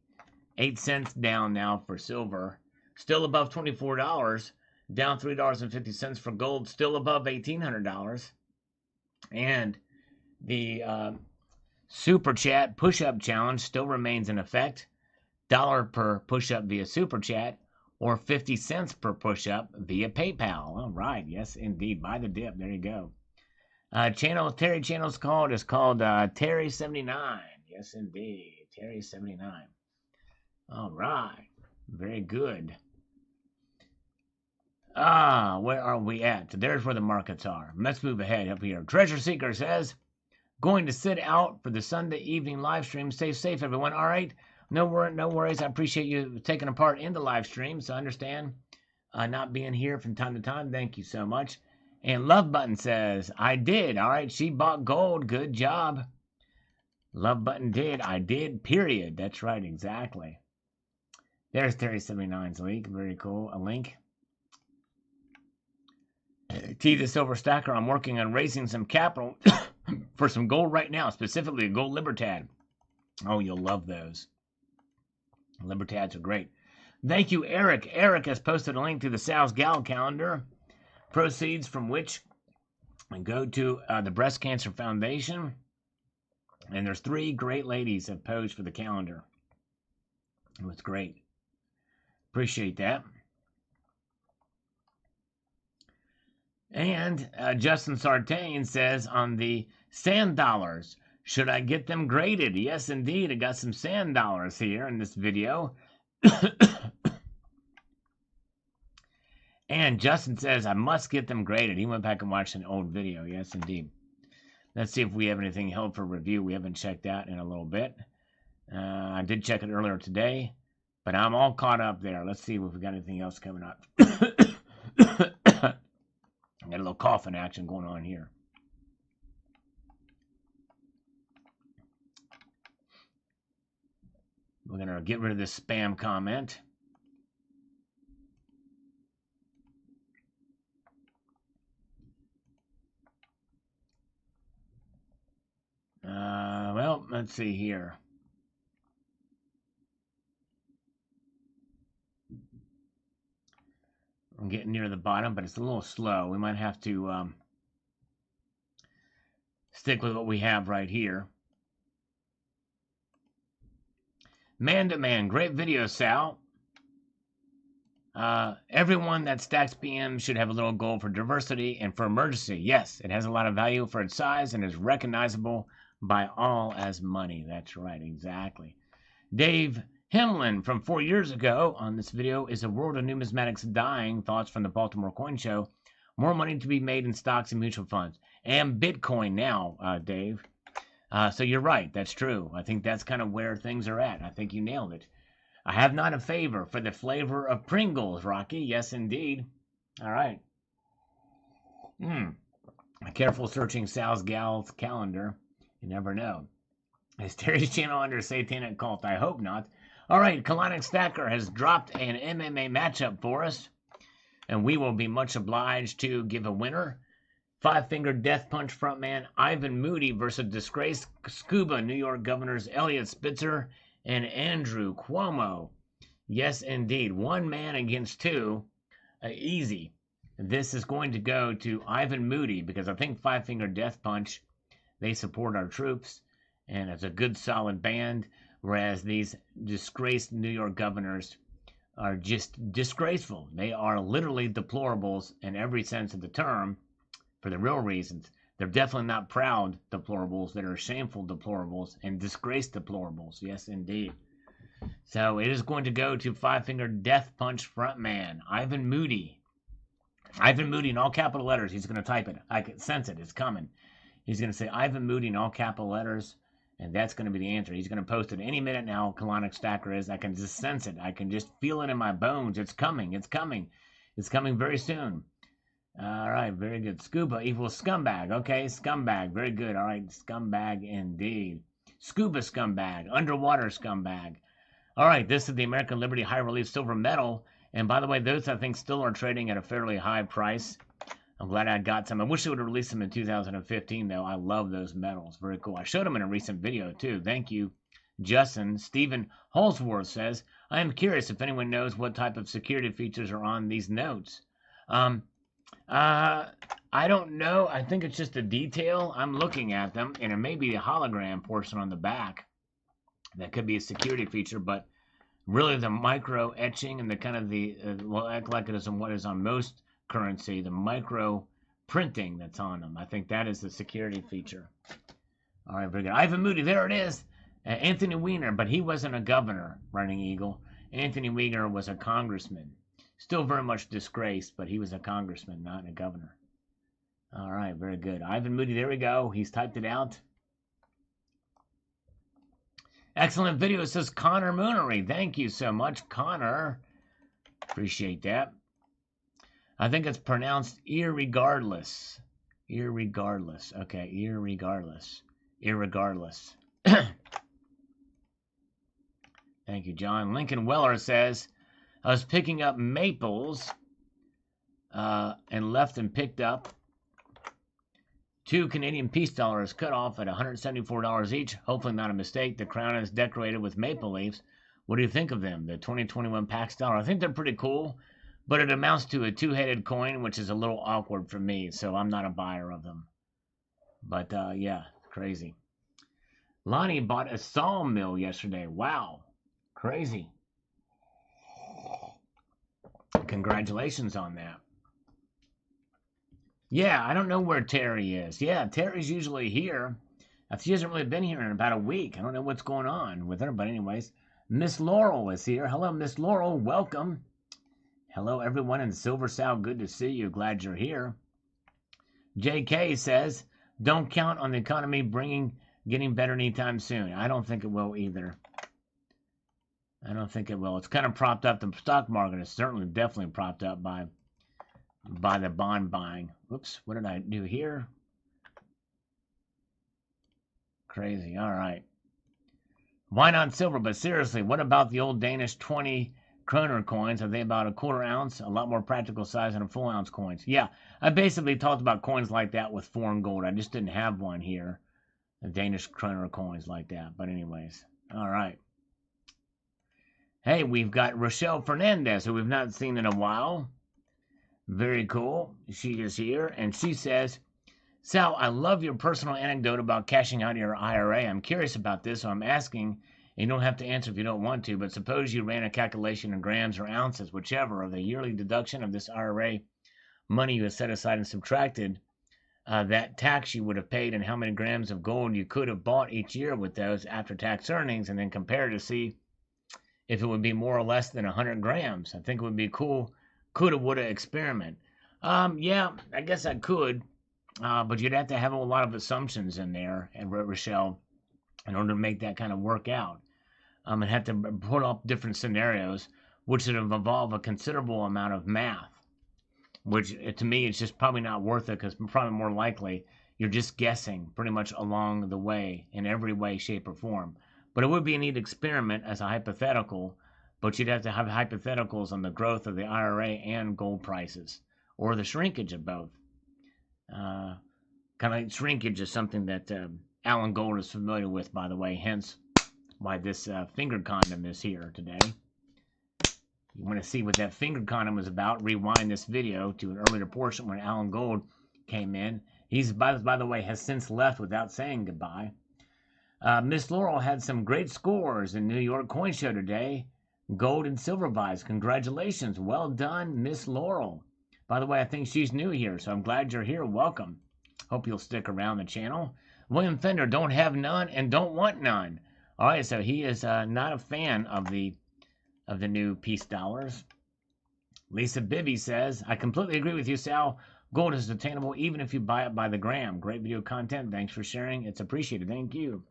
S1: 8 cents down now for silver. Still above $24. Down $3.50 for gold. Still above $1,800. And the Super Chat push-up challenge still remains in effect. $1 per push-up via Super Chat, or 50 cents per push-up via PayPal. All right, yes, indeed. Buy the dip. There you go. Terry channel's is called Terry79. Yes, indeed. Terry79. All right. Very good. Where are we at? There's where the markets are. Let's move ahead up here. Treasure Seeker says, going to sit out for the Sunday evening live stream. Stay safe, everyone. All right. No worries. I appreciate you taking a part in the live stream. So I understand not being here from time to time. Thank you so much. And Love Button says, I did. All right. She bought gold. Good job. Love Button did. I did. Period. That's right. Exactly. There's Terry79's link. Very cool. A link. T the Silver Stacker. I'm working on raising some capital for some gold right now, specifically a gold Libertad. Oh, you'll love those. Libertads are great. Thank you, Eric. Eric has posted a link to the Sal's Gal calendar, proceeds from which go to the Breast Cancer Foundation. And there's 3 great ladies that posed for the calendar. It was great. Appreciate that. And Justin Sartain says on the sand dollars, should I get them graded? Yes, indeed. I got some sand dollars here in this video. And Justin says, I must get them graded. He went back and watched an old video. Yes, indeed. Let's see if we have anything held for review. We haven't checked that in a little bit. I did check it earlier today, but I'm all caught up there. Let's see if we got anything else coming up. Got a little coughing action going on here. We're going to get rid of this spam comment. Well, let's see here. I'm getting near the bottom, but it's a little slow. We might have to stick with what we have right here. Man to man, great video, Sal. Everyone that stacks PM should have a little goal for diversity and for emergency. Yes, it has a lot of value for its size and is recognizable by all as money. That's right, exactly. Dave Hemlin from 4 years ago on this video, is the world of numismatics dying? Thoughts from the Baltimore Coin Show. More money to be made in stocks and mutual funds. And Bitcoin now, Dave. So you're right, that's true. I think that's kind of where things are at. I think you nailed it. I have not a favor for the flavor of Pringles, Rocky. Yes, indeed. All right. Careful searching Sal's gal's calendar. You never know. Is Terry's channel under satanic cult? I hope not. All right, Kalanic Stacker has dropped an MMA matchup for us, and we will be much obliged to give a winner. Five-finger death punch frontman Ivan Moody versus disgraced Scuba New York Governors Elliot Spitzer and Andrew Cuomo. Yes, indeed. One man against two. Easy. This is going to go to Ivan Moody because I think Five-Finger Death Punch, they support our troops, and it's a good, solid band, whereas these disgraced New York governors are just disgraceful. They are literally deplorables in every sense of the term for the real reasons. They're definitely not proud deplorables. That are shameful deplorables and disgraced deplorables. Yes, indeed. So it is going to go to Five-Finger Death Punch frontman, Ivan Moody. Ivan Moody in all capital letters. He's going to type it. I can sense it. It's coming. He's going to say Ivan Moody in all capital letters, and that's going to be the answer. He's going to post it any minute now. Kalanic Stacker is. I can just sense it. I can just feel it in my bones. It's coming. It's coming. It's coming very soon. All right, very good. Scuba equals scumbag. Okay, scumbag. Very good. All right, scumbag indeed. Scuba scumbag. Underwater scumbag. All right, this is the American Liberty High Relief Silver Medal. And by the way, those I think still are trading at a fairly high price. I'm glad I got some. I wish they would have released them in 2015, though. I love those medals. Very cool. I showed them in a recent video, too. Thank you, Justin. Stephen Holsworth says, I am curious if anyone knows what type of security features are on these notes. I don't know. I think it's just a detail. I'm looking at them, and it may be the hologram portion on the back. That could be a security feature, but really the micro etching and the kind of the, well, act like it is on what is on most currency, the micro printing that's on them. I think that is the security feature. All right, very good. Ivan Moody, there it is. Anthony Weiner, but he wasn't a governor, Running Eagle. Anthony Weiner was a congressman. Still very much disgraced, but he was a congressman, not a governor. All right, very good. Ivan Moody, there we go. He's typed it out. Excellent video, says Connor Moonery. Thank you so much, Connor. Appreciate that. I think it's pronounced irregardless. Irregardless. Okay, irregardless. Irregardless. Thank you, John. Lincoln Weller says, I was picking up maples and left and picked up 2 Canadian peace dollars cut off at $174 each. Hopefully not a mistake. The crown is decorated with maple leaves. What do you think of them? The 2021 Pax dollar. I think they're pretty cool, but it amounts to a two-headed coin, which is a little awkward for me, so I'm not a buyer of them. But, yeah, crazy. Lonnie bought a sawmill yesterday. Wow. Crazy. Congratulations on that. Yeah, I don't know where Terry is. Yeah, Terry's usually here. She hasn't really been here in about a week. I don't know what's going on with her, but anyways. Miss Laurel is here. Hello, Miss Laurel. Welcome. Hello, everyone in Silver Sal. Good to see you. Glad you're here. JK says, don't count on the economy getting better anytime soon. I don't think it will either. I don't think it will. It's kind of propped up. The stock market is certainly definitely propped up by the bond buying. Whoops, what did I do here? Crazy. All right. Why not silver? But seriously, what about the old Danish 20 kroner coins? Are they about a quarter ounce? A lot more practical size than a full ounce coins. Yeah, I basically talked about coins like that with foreign gold. I just didn't have one here. The Danish kroner coins like that. But anyways, all right. Hey, we've got Rochelle Fernandez, who we've not seen in a while. Very cool. She is here, and she says, Sal, I love your personal anecdote about cashing out your IRA. I'm curious about this, so I'm asking. You don't have to answer if you don't want to, but suppose you ran a calculation in grams or ounces, whichever, of the yearly deduction of this IRA money you have set aside and subtracted that tax you would have paid and how many grams of gold you could have bought each year with those after-tax earnings, and then compare to see if it would be more or less than 100 grams. I think it would be cool, coulda, woulda experiment. Yeah, I guess I could. But you'd have to have a lot of assumptions in there, and Rochelle, in order to make that kind of work out. And have to put up different scenarios, which would involve a considerable amount of math, which to me is just probably not worth it, because probably more likely you're just guessing pretty much along the way in every way, shape, or form. But it would be a neat experiment as a hypothetical, but you'd have to have hypotheticals on the growth of the IRA and gold prices, or the shrinkage of both. Kind of like shrinkage is something that Alan Gold is familiar with, by the way, hence why this finger condom is here today. You want to see what that finger condom was about, rewind this video to an earlier portion when Alan Gold came in. He's, by the way, has since left without saying goodbye. Miss Laurel had some great scores in New York Coin Show today. Gold and silver buys. Congratulations. Well done, Miss Laurel. By the way, I think she's new here, so I'm glad you're here. Welcome. Hope you'll stick around the channel. William Fender, don't have none and don't want none. All right, so he is not a fan of the new peace dollars. Lisa Bibby says, I completely agree with you, Sal. Gold is attainable even if you buy it by the gram. Great video content. Thanks for sharing. It's appreciated. Thank you.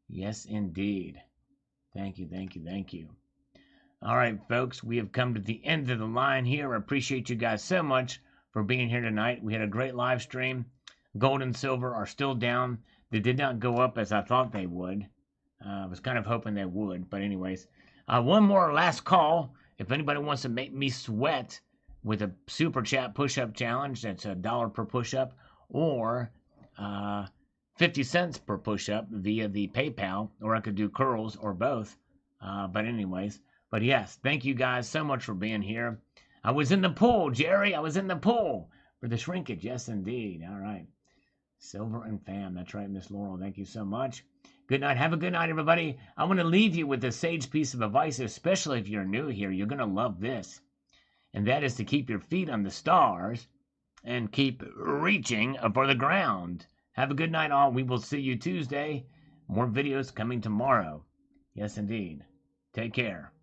S1: Yes, indeed. Thank you, thank you, thank you. All right, folks, we have come to the end of the line here. I appreciate you guys so much for being here tonight. We had a great live stream. Gold and silver are still down. They did not go up as I thought they would. I was kind of hoping they would, but anyways. One more last call. If anybody wants to make me sweat with a super chat push-up challenge, that's $1 per push-up, or 50 cents per push-up via the PayPal, or I could do curls or both. But anyways. But yes, thank you guys so much for being here. I was in the pool, Jerry. I was in the pool for the shrinkage. Yes, indeed. All right. Silver and fam. That's right, Miss Laurel. Thank you so much. Good night. Have a good night, everybody. I want to leave you with a sage piece of advice, especially if you're new here. You're going to love this. And that is to keep your feet on the stars and keep reaching for the ground. Have a good night, all. We will see you Tuesday. More videos coming tomorrow. Yes, indeed. Take care.